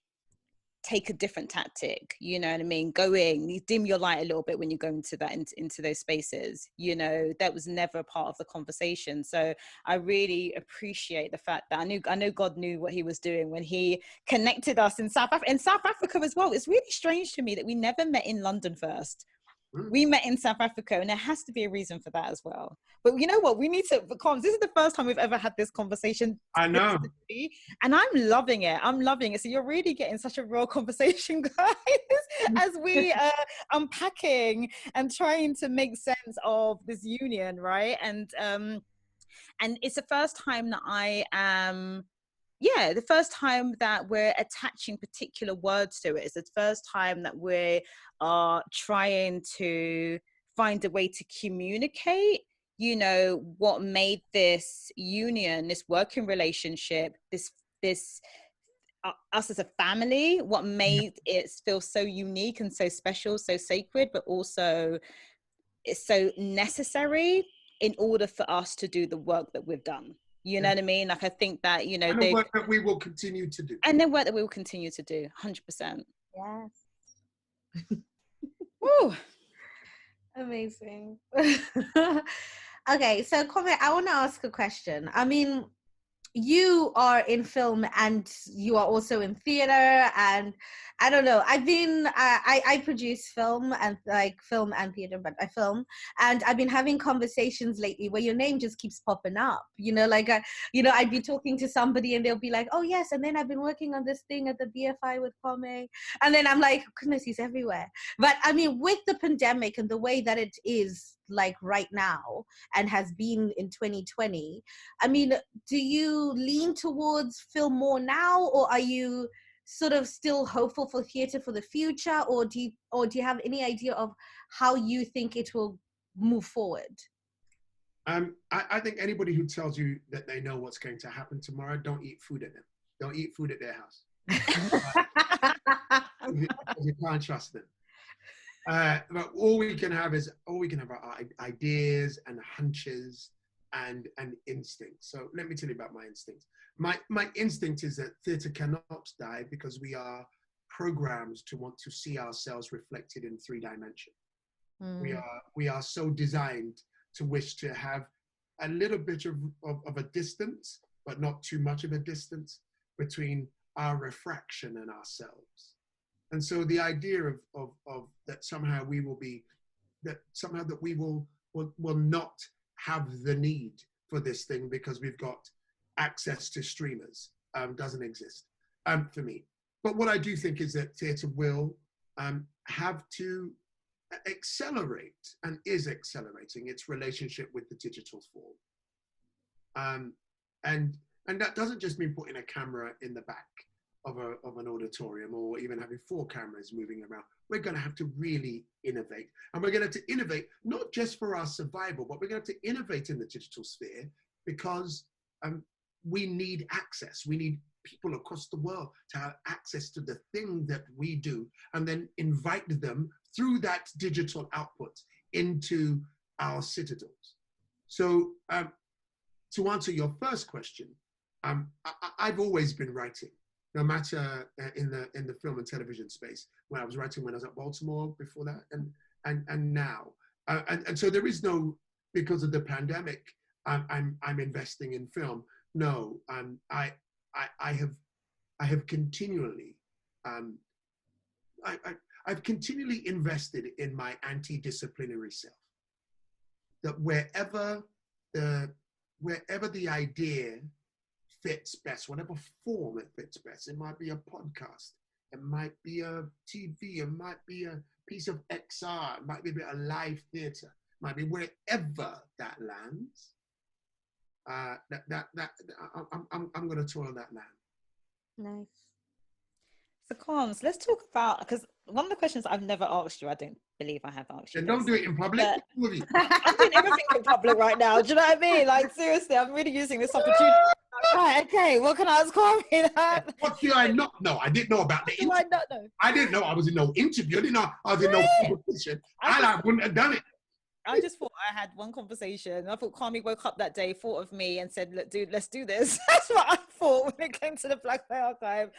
take a different tactic, you know what I mean? You dim your light a little bit when you go into those spaces, you know, that was never part of the conversation. So I really appreciate the fact that I know God knew what he was doing when he connected us in South Africa as well. It's really strange to me that we never met in London first. We met in South Africa, and there has to be a reason for that as well. But you know what? We need to, because this is the first time we've ever had this conversation. I know. And I'm loving it. So you're really getting such a real conversation, guys, as we unpacking and trying to make sense of this union, right? And it's the first time that the first time that we're attaching particular words to it. It's the first time that we are trying to find a way to communicate, you know, what made this union, this working relationship, this us as a family, what made it feel so unique and so special, so sacred, but also it's so necessary in order for us to do the work that we've done. You know what I mean? Like, I think that, you know, and the work that we will continue to do. And the work that we will continue to do, 100%. Yes. Woo. Amazing. Okay, so Kwame, I want to ask a question. I mean, you are in film and you are also in theater, and I don't know, I produce film and theater, but I film, and I've been having conversations lately where your name just keeps popping up, you know, like I'd be talking to somebody and they'll be like, oh yes, and then I've been working on this thing at the BFI with Kwame, and then I'm like, goodness, he's everywhere. But I mean, with the pandemic and the way that it is like right now and has been in 2020, I mean, do you lean towards film more now, or are you sort of still hopeful for theater for the future, or do you have any idea of how you think it will move forward? I think anybody who tells you that they know what's going to happen tomorrow, don't eat food at them. Don't eat food at their house. You can't trust them. But all we can have are ideas and hunches and instincts. So let me tell you about my instincts. My instinct is that theatre cannot die because we are programmed to want to see ourselves reflected in 3 dimensions. We are so designed to wish to have a little bit of a distance, but not too much of a distance between our refraction and ourselves. And so the idea of that somehow we will be, that somehow that we will not have the need for this thing because we've got access to streamers doesn't exist for me. But what I do think is that theatre will have to accelerate, and is accelerating, its relationship with the digital form. And that doesn't just mean putting a camera in the back of an auditorium, or even having 4 cameras moving around. We're going to have to really innovate, and we're going to have to innovate not just for our survival, but we're going to have to innovate in the digital sphere because we need access. We need people across the world to have access to the thing that we do, and then invite them through that digital output into our citadels. So to answer your first question, I've always been writing. No matter in the film and television space, when I was writing when I was at Baltimore before that, and now, and so there is no, because of the pandemic, I'm investing in film. No, I have continually, I've continually invested in my anti-disciplinary self. That wherever the idea fits best, whatever form it fits best. It might be a podcast, it might be a TV, it might be a piece of XR, it might be a bit of live theatre, it might be wherever that lands. I'm going to toil that land. Nice. So, Kwame, let's talk about, because one of the questions I've never asked you, I don't believe I have asked you. And don't do it in public. I'm doing everything in public right now. Do you know what I mean? Like, seriously, I'm really using this opportunity. Right, okay, what can I ask Kwame? What do I not know? I didn't know about the interview. I didn't know I was in no interview. I didn't know I was in no competition. I wouldn't have done it. I just thought I had one conversation. I thought Kwame woke up that day, thought of me and said, look, dude, let's do this. That's what I thought when it came to the Black Play Archive.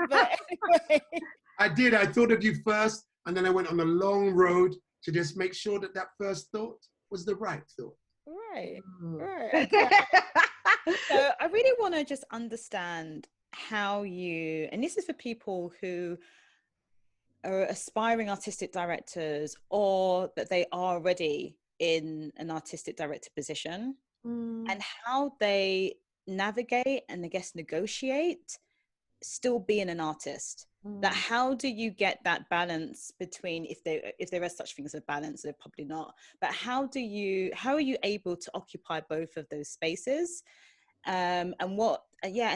But anyway. I did. I thought of you first, and then I went on a long road to just make sure that that first thought was the right thought. Right, right. Okay. So I really want to just understand how you, and this is for people who are aspiring artistic directors or that they are already in an artistic director position, and how they navigate and I guess negotiate still being an artist. That how do you get that balance between, if there is such things as balance, they're probably not, but how are you able to occupy both of those spaces, and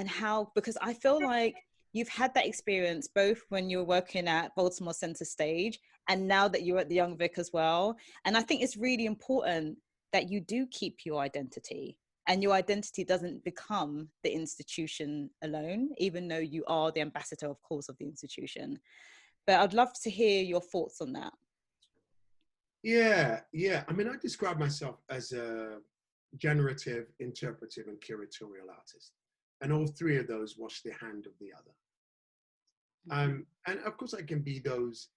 how, because I feel like you've had that experience both when you were working at Baltimore Center Stage and now that you're at the Young Vic as well. And I think it's really important that you do keep your identity, and your identity doesn't become the institution alone, even though you are the ambassador, of course, of the institution. But I'd love to hear your thoughts on that. Yeah. I mean, I describe myself as a generative, interpretive, and curatorial artist. And all three of those wash the hand of the other. And of course, I can be those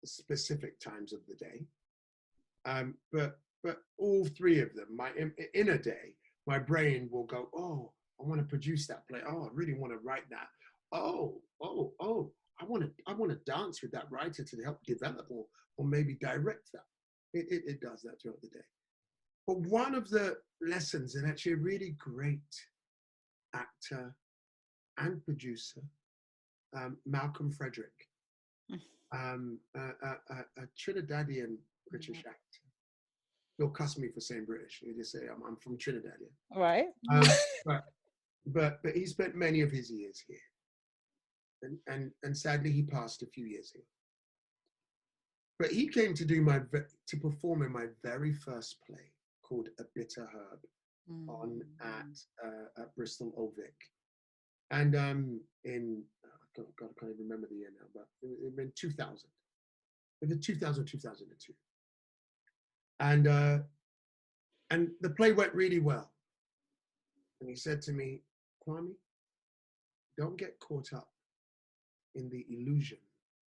specific times of the day. But all three of them, in a day, my brain will go, oh, I want to produce that play. Oh, I really want to write that. Oh, I want to dance with that writer to help develop or maybe direct that. It does that throughout the day. But one of the lessons, and actually a really great actor and producer, Malcolm Frederick, a Trinidadian British actor. You'll cuss me for saying British. You just say I'm from Trinidad. Yeah. Right. But he spent many of his years here, and sadly he passed a few years ago. But he came to perform in my very first play called A Bitter Herb at Bristol Old Vic, and in God, I can't even remember the year now, but it was in 2000, in 2002. And the play went really well. And he said to me, Kwame, don't get caught up in the illusion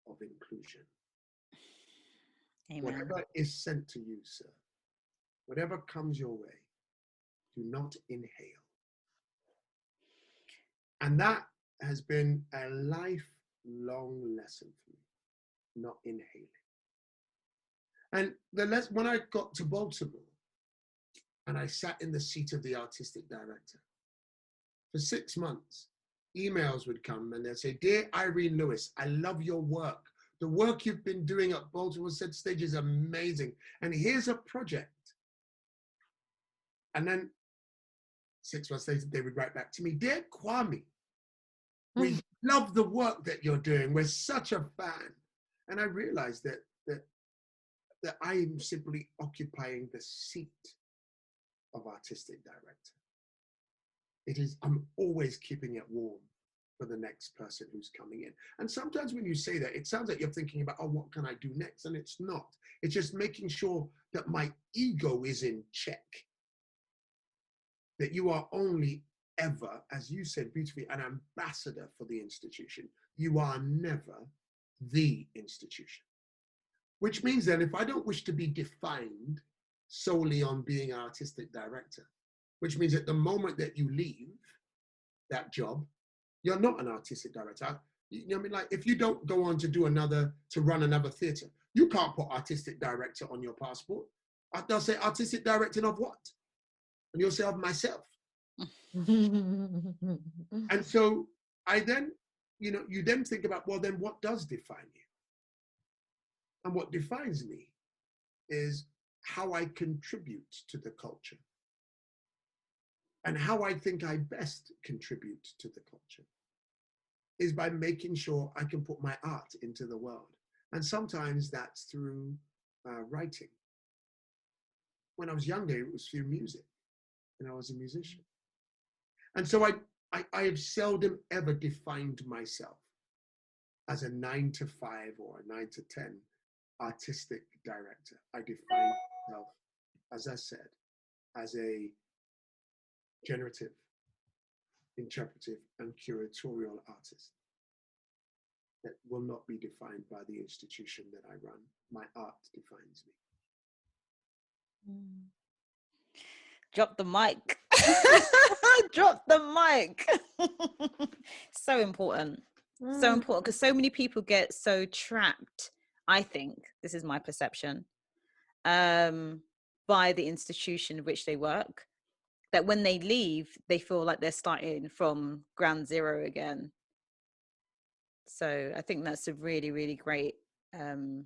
of inclusion. Amen. Whatever is sent to you, sir, whatever comes your way, do not inhale. And that has been a lifelong lesson for me, not inhaling. And when I got to Baltimore and I sat in the seat of the artistic director, for 6 months, emails would come and they'd say, Dear Irene Lewis, I love your work. The work you've been doing at Baltimore Center Stage is amazing. And here's a project. And then 6 months later, they would write back to me, Dear Kwame, we love the work that you're doing. We're such a fan. And I realized that I am simply occupying the seat of artistic director. I'm always keeping it warm for the next person who's coming in. And sometimes when you say that, it sounds like you're thinking about, oh, what can I do next? And it's not. It's just making sure that my ego is in check. That you are only ever, as you said beautifully, an ambassador for the institution. You are never the institution. Which means then if I don't wish to be defined solely on being an artistic director, which means at the moment that you leave that job, you're not an artistic director. You know what I mean? Like if you don't go on to run another theatre, you can't put artistic director on your passport. They'll say artistic director of what? And you'll say of myself. And so I then you know, you then think about, well, then what does define you? And what defines me is how I contribute to the culture and how I think I best contribute to the culture is by making sure I can put my art into the world. And sometimes that's through writing. When I was younger, it was through music, and I was a musician. And so I have seldom ever defined myself as a 9 to 5 or a 9 to 10 artistic director. I define myself, as I said, as a generative, interpretive, and curatorial artist that will not be defined by the institution that I run. My art defines me. Drop the mic. Drop the mic. So important. So important, because so many people get so trapped, I think, this is my perception, by the institution in which they work, that when they leave, they feel like they're starting from ground zero again. So I think that's a really, really great and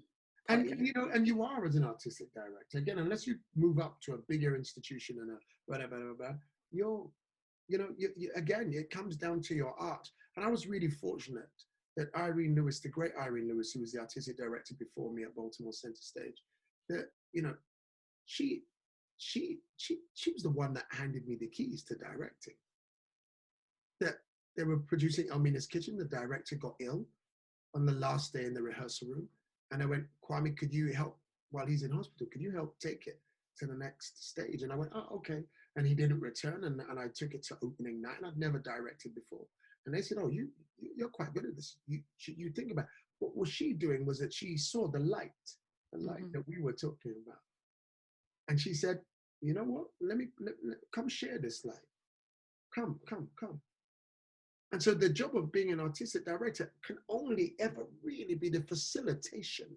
you know, and you are as an artistic director, again, unless you move up to a bigger institution and a whatever, you again, it comes down to your art. And I was really fortunate that Irene Lewis, the great Irene Lewis, who was the artistic director before me at Baltimore Center Stage, that, you know, she was the one that handed me the keys to directing. That they were producing Elmina's Kitchen. The director got ill on the last day in the rehearsal room. And I went, Kwame, could you help while he's in hospital? Could you help take it to the next stage? And I went, oh, okay. And he didn't return. And I took it to opening night. And I'd never directed before. And they said, oh, you're quite good at this. You think about it. What was she doing was that she saw the light that we were talking about. And she said, you know what? Let come share this light. Come. And so the job of being an artistic director can only ever really be the facilitation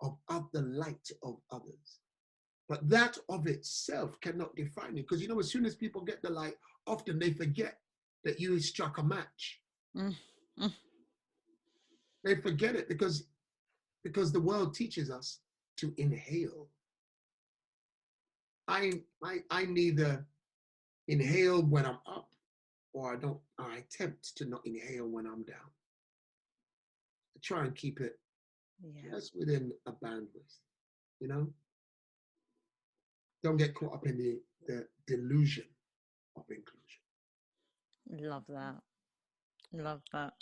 of the light of others. But that of itself cannot define you. Because, you know, as soon as people get the light, often they forget that you struck a match. They forget it because the world teaches us to inhale. I neither inhale when I'm up, or I attempt to not inhale when I'm down. I try and keep it just within a bandwidth, you know? Don't get caught up in the delusion of inclusion. Love that.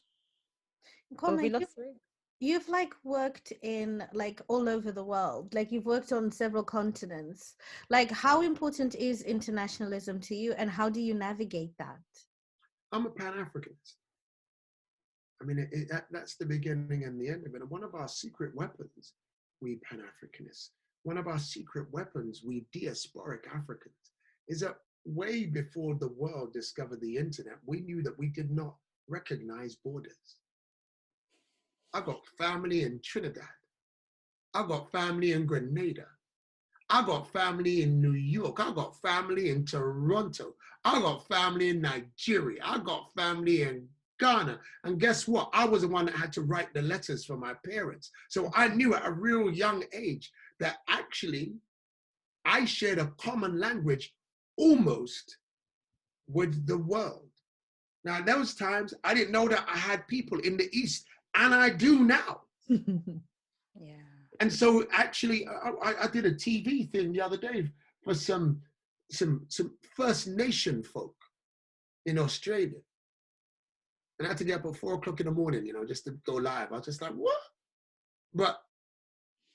Kwame, you've like worked in like all over the world, like you've worked on several continents. Like, how important is internationalism to you, and how do you navigate that? I'm a Pan-Africanist. I mean, that's the beginning and the end of it. And one of our secret weapons, we Pan-Africanists, one of our secret weapons, we diasporic Africans, is that way before the world discovered the internet, we knew that we did not recognize borders. I got family in Trinidad. I got family in Grenada. I got family in New York. I got family in Toronto. I got family in Nigeria. I got family in Ghana. And guess what? I was the one that had to write the letters for my parents. So I knew at a real young age that actually I shared a common language almost with the world. Now, those times I didn't know that I had people in the East, and I do now. Yeah. And so actually, I did a TV thing the other day for some First Nation folk in Australia. And I had to get up at 4 o'clock in the morning, you know, just to go live. I was just like, what? But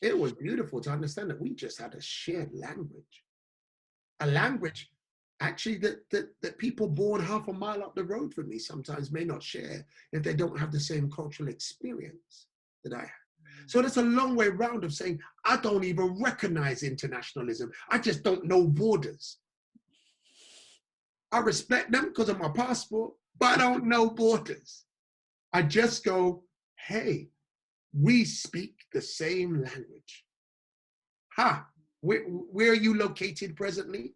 it was beautiful to understand that we just had a shared language. A language, actually, that people born half a mile up the road from me sometimes may not share if they don't have the same cultural experience that I have. So that's a long way round of saying, I don't even recognize internationalism. I just don't know borders. I respect them because of my passport, but I don't know borders. I just go, hey, we speak the same language. Ha, where are you located presently?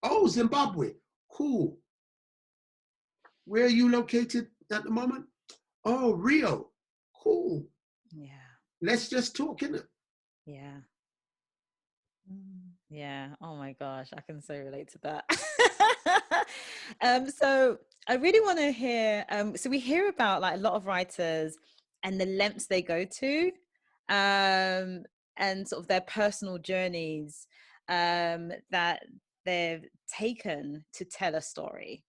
Oh, Zimbabwe, cool. Where are you located at the moment? Oh, Rio. Cool. Yeah. Let's just talk, innit? Yeah. Yeah. Oh my gosh, I can so relate to that. So I really want to hear. So we hear about like a lot of writers and the lengths they go to, and sort of their personal journeys that they've taken to tell a story.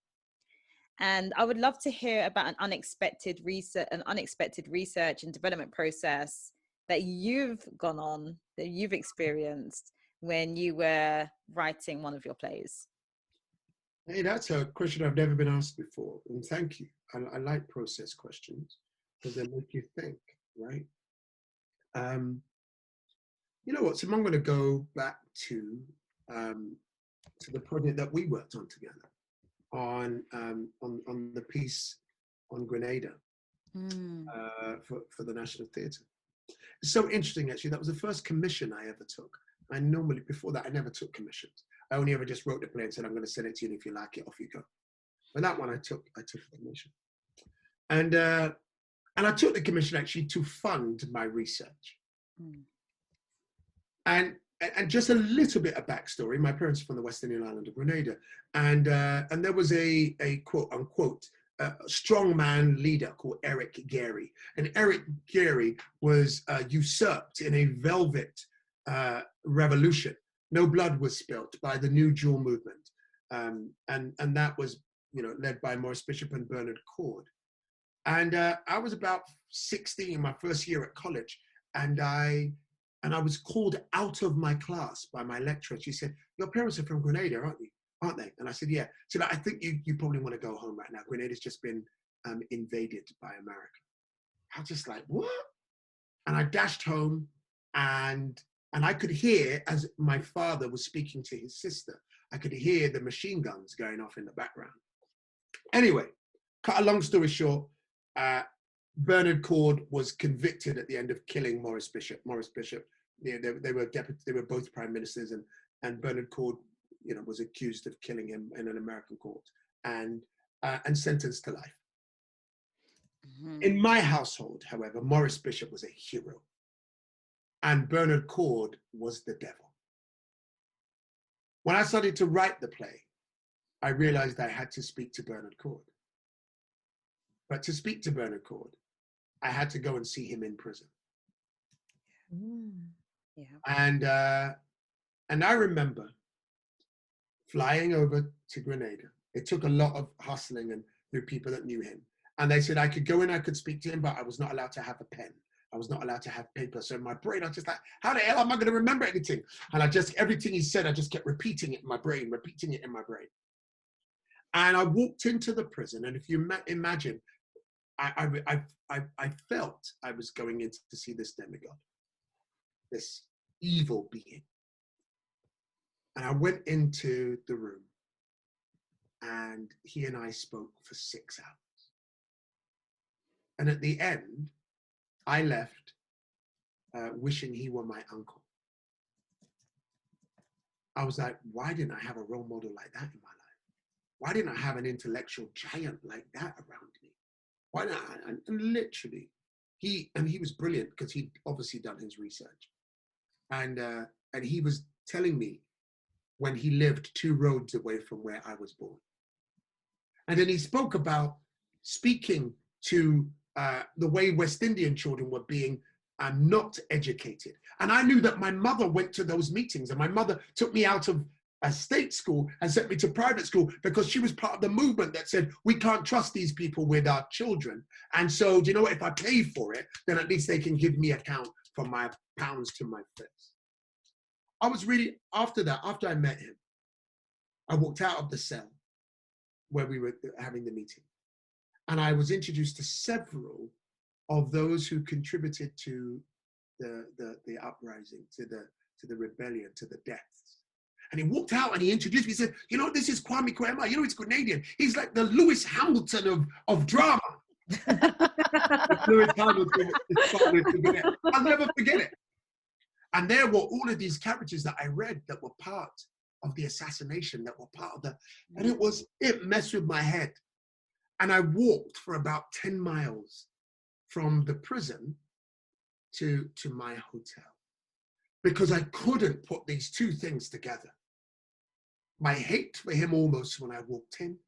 And I would love to hear about an unexpected research and development process that you've gone on, that you've experienced when you were writing one of your plays. Hey, that's a question I've never been asked before. And thank you. I like process questions because they make you think, right? You know what? So I'm going to go back to the project that we worked on together on the piece on Grenada for the National Theatre. It's so interesting, actually. That was the first commission I ever took. I normally, before that, I never took commissions. I only ever just wrote the play and said, I'm going to send it to you, and if you like it, off you go. But that one I took a commission. And I took the commission actually to fund my research. And just a little bit of backstory. My parents are from the West Indian island of Grenada. And there was a quote unquote strongman leader called Eric Gary. And Eric Gary was usurped in a velvet revolution. No blood was spilt by the New Jewel movement. And that was, led by Maurice Bishop and Bernard Cord. And I was about 16, my first year at college. And I was called out of my class by my lecturer. She said, your parents are from Grenada, aren't they? And I said, yeah. She said, I think you probably want to go home right now. Grenada's just been invaded by America. I was just like, what? And I dashed home, and I could hear, as my father was speaking to his sister, I could hear the machine guns going off in the background. Anyway, cut a long story short, Bernard Cord was convicted at the end of killing Maurice Bishop. Maurice Bishop, they were both prime ministers, and Bernard Cord, was accused of killing him in an American court and sentenced to life. In my household, however, Maurice Bishop was a hero, and Bernard Cord was the devil. When I started to write the play, I realized I had to speak to Bernard Cord. But to speak to Bernard Cord, I had to go and see him in prison. Yeah. And I remember flying over to Grenada. It took a lot of hustling and through people that knew him. And they said I could go in, I could speak to him, but I was not allowed to have a pen. I was not allowed to have paper. So in my brain, I was just like, how the hell am I going to remember anything? And everything he said, I just kept repeating it in my brain. And I walked into the prison, and if you imagine, I felt I was going in to see this demigod, this evil being. And I went into the room, and he and I spoke for 6 hours. And at the end, I left wishing he were my uncle. I was like, why didn't I have a role model like that in my life? Why didn't I have an intellectual giant like that around me? Why not? And literally, he was brilliant because he'd obviously done his research. And he was telling me when he lived 2 roads away from where I was born. And then he spoke about speaking to the way West Indian children were being not educated. And I knew that my mother went to those meetings, and my mother took me out of a state school and sent me to private school because she was part of the movement that said, we can't trust these people with our children. And so, do you know what? If I pay for it, then at least they can give me account for my pounds to my face. I was really, after I met him, I walked out of the cell where we were having the meeting. And I was introduced to several of those who contributed to the uprising, to the rebellion, to the deaths. And he walked out and he introduced me. He said, this is Kwame Kwei-Armah. He's Grenadian. He's like the Lewis Hamilton of drama. Lewis Hamilton is I'll never forget it. And there were all of these characters that I read that were part of the assassination, that were part of and it messed with my head. And I walked for about 10 miles from the prison to my hotel, because I couldn't put these two things together. My hate for him almost when I walked in,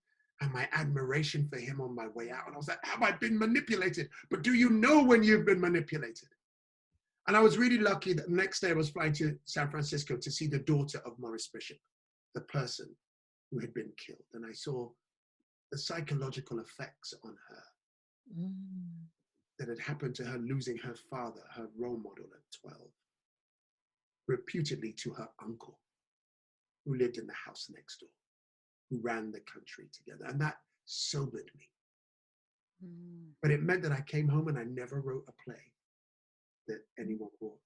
and my admiration for him on my way out. And I was like, have I been manipulated? But do you know when you've been manipulated? And I was really lucky that the next day I was flying to San Francisco to see the daughter of Maurice Bishop, the person who had been killed. And I saw the psychological effects on her that had happened to her losing her father, her role model at 12, reputedly to her uncle, who lived in the house next door, who ran the country together. And that sobered me. But it meant that I came home and I never wrote a play that anyone bought.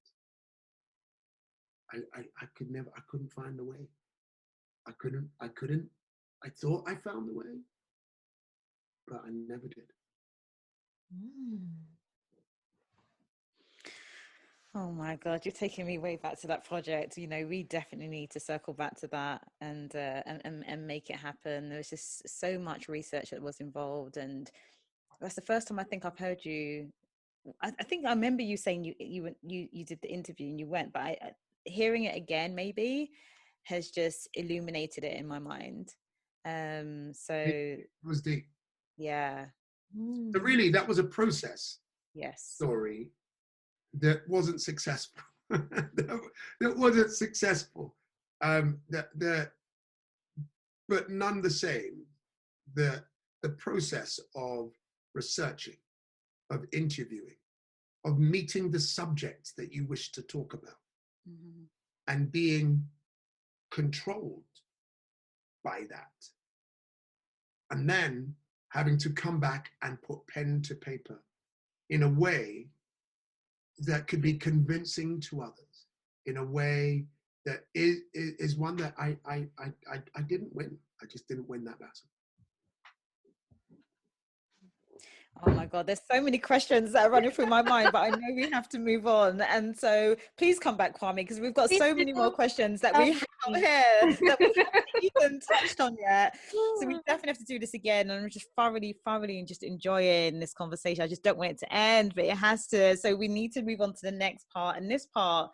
I couldn't find the way. I thought I found the way, but I never did. Oh my God, you're taking me way back to that project. You know, we definitely need to circle back to that and make it happen. There was just so much research that was involved, and that's the first time I think I've heard you. I think I remember you saying you did the interview and you went, but hearing it again maybe has just illuminated it in my mind. So it was deep. Yeah. So really, that was a process. Yes. Story that wasn't successful. that wasn't successful. But none the same, the process of researching, of interviewing, of meeting the subjects that you wish to talk about, and being controlled by that. And then having to come back and put pen to paper in a way that could be convincing to others, in a way that is one that I didn't win. I just didn't win that battle. Oh my God, there's so many questions that are running through my mind, but I know we have to move on. And so please come back, Kwame, because we've got so many more questions that we have here that we haven't even touched on yet. So we definitely have to do this again. And I'm just thoroughly and just enjoying this conversation. I just don't want it to end, but it has to. So we need to move on to the next part. And this part,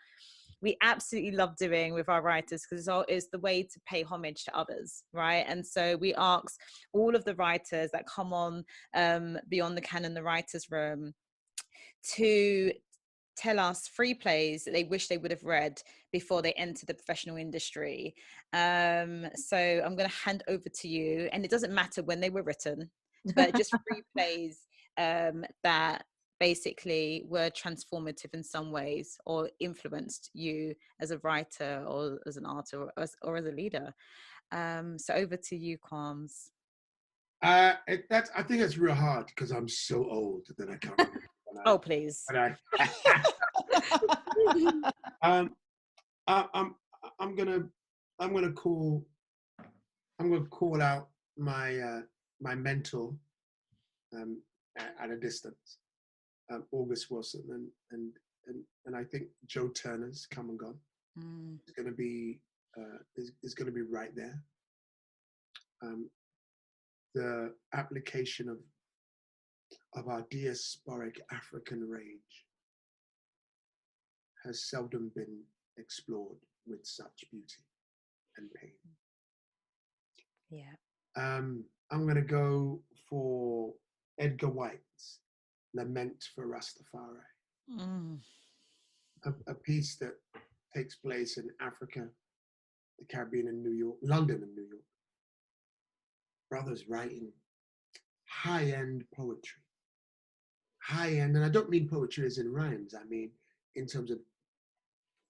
we absolutely love doing with our writers because it's the way to pay homage to others, right? And so we ask all of the writers that come on Beyond the Canon, the writers' room, to tell us 3 plays that they wish they would have read before they enter the professional industry. So I'm going to hand over to you, and it doesn't matter when they were written, but just 3 plays that basically were transformative in some ways or influenced you as a writer or as an artist or as a leader. So over to you, Kwams. I think it's real hard because I'm so old that I can't remember. Oh, please. I'm gonna call out my mentor at a distance, August Wilson, and I think Joe Turner's Come and Gone is gonna be right there. The application of our diasporic African rage has seldom been explored with such beauty and pain. Yeah. I'm going to go for Edgar White's Lament for Rastafari, a piece that takes place in Africa, the Caribbean, and New York, London and New York. Brothers writing high-end poetry. High-end, and I don't mean poetry as in rhymes, I mean in terms of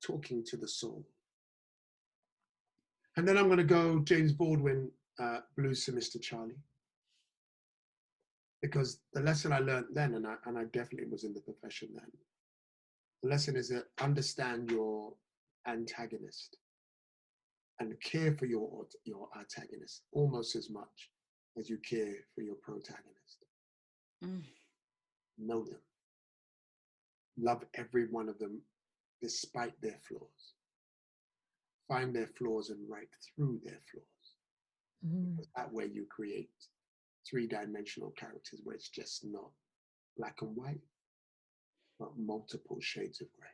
talking to the soul. And then I'm going to go James Baldwin, Blues for Mr. Charlie. Because the lesson I learned then, and I definitely was in the profession then, the lesson is that understand your antagonist and care for your antagonist almost as much as you care for your protagonist. Know them. Love every one of them despite their flaws. Find their flaws and write through their flaws. Because that way you create 3-dimensional characters where it's just not black and white, but multiple shades of grey.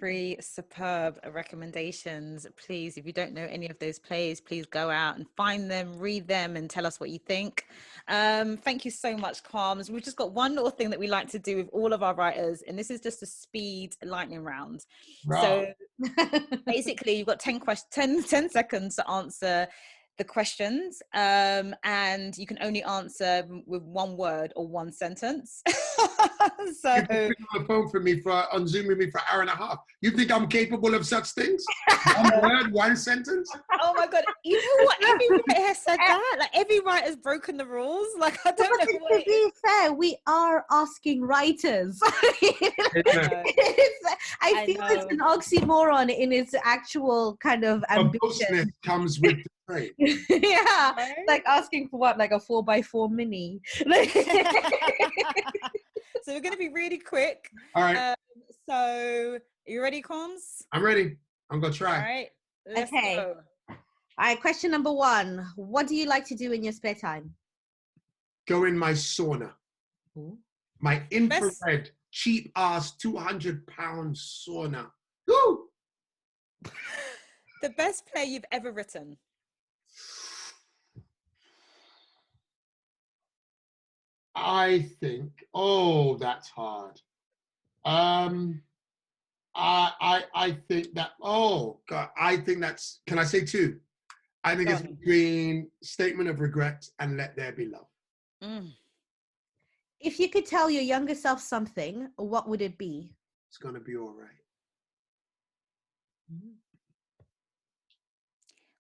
3 superb recommendations. Please, if you don't know any of those plays, please go out and find them, read them, and tell us what you think. Thank you so much, Kwame. We've just got one little thing that we like to do with all of our writers, and this is just a speed lightning round. Right. So basically, you've got 10 seconds to answer the questions, and you can only answer with one word or one sentence. So you can put on the phone for me on Zoom with me for an hour and a half. You think I'm capable of such things? One word, one sentence? Oh my God. You know what? Every writer has said that. Like, every writer's broken the rules. Like, I don't know what to be fair, we are asking writers. I feel it's an oxymoron in its actual kind of ambition. Comes with the trade. Yeah, right? Like asking for what, like a 4x4 mini. So we're going to be really quick. All right. So are you ready, Combs? I'm ready. I'm going to try. All right. Let's go. All right. Question number 1. What do you like to do in your spare time? Go in my sauna. Ooh. My infrared, cheap ass, 200-pound sauna. Woo! The best play you've ever written? I think, that's hard. I think that, God, I think that's, can I say 2? I think it's between Statement of Regret and Let There Be Love. If you could tell your younger self something, what would it be? It's going to be all right.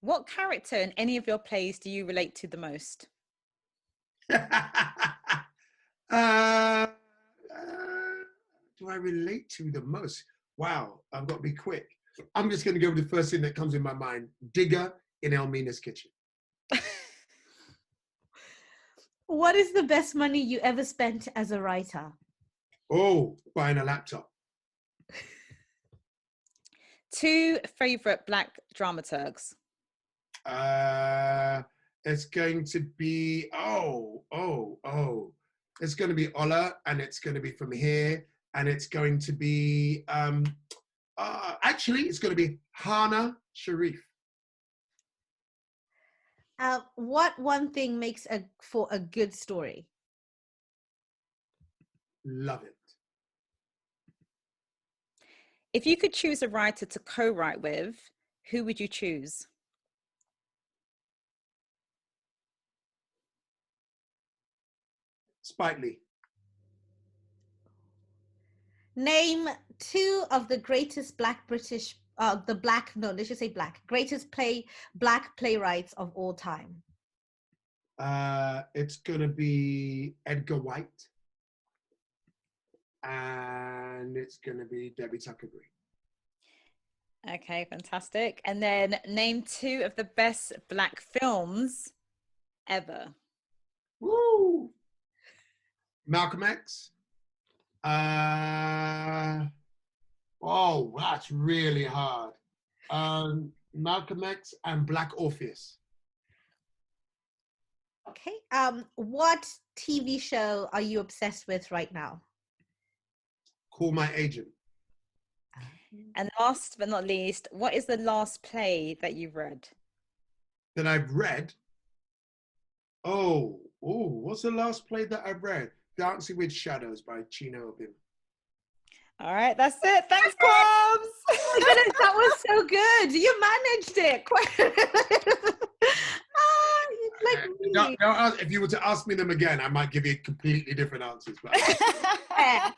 What character in any of your plays do you relate to the most? Do I relate to the most? Wow, I've got to be quick. I'm just going to go with the first thing that comes in my mind. Digger in Elmina's kitchen. What is the best money you ever spent as a writer? Buying a laptop. 2 favorite Black dramaturgs. It's going to be it's going to be Ola, and it's going to be from here, and it's going to be actually it's going to be Hana Sharif. What one thing makes for a good story? Love it. If you could choose a writer to co-write with, who would you choose? Spike Lee. Name 2 of the greatest greatest Black playwrights of all time. It's gonna be Edgar White, and it's gonna be Debbie Tucker Green. Okay, fantastic. And then name 2 of the best Black films ever. Woo! Malcolm X. That's really hard. Malcolm X and Black Orpheus. Okay. What TV show are you obsessed with right now? Call My Agent. And last but not least, what is the last play that you've read? That I've read? What's the last play that I've read? Dancing with Shadows by Chino Obim. All right, that's it. Thanks, Kwame. Oh my goodness, that was so good. You managed it. If you were to ask me them again, I might give you completely different answers. But that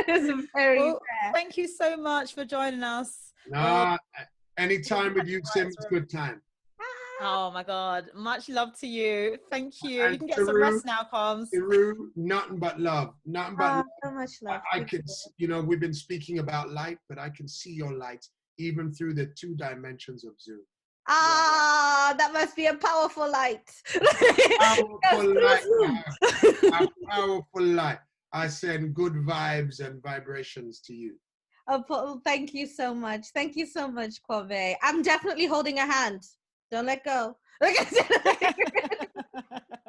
is very fair. Thank you so much for joining us. Anytime with you, Sim, it's good time. Oh my God, much love to you. Thank you. And you can get some rest now, Kwame. Nothing but love. Nothing but love. So much love. I can, we've been speaking about light, but I can see your light even through the 2 dimensions of Zoom. That must be a powerful light. A powerful light. I send good vibes and vibrations to you. Oh, thank you so much. Thank you so much, Kwame. I'm definitely holding a hand. Don't let go. All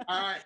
right.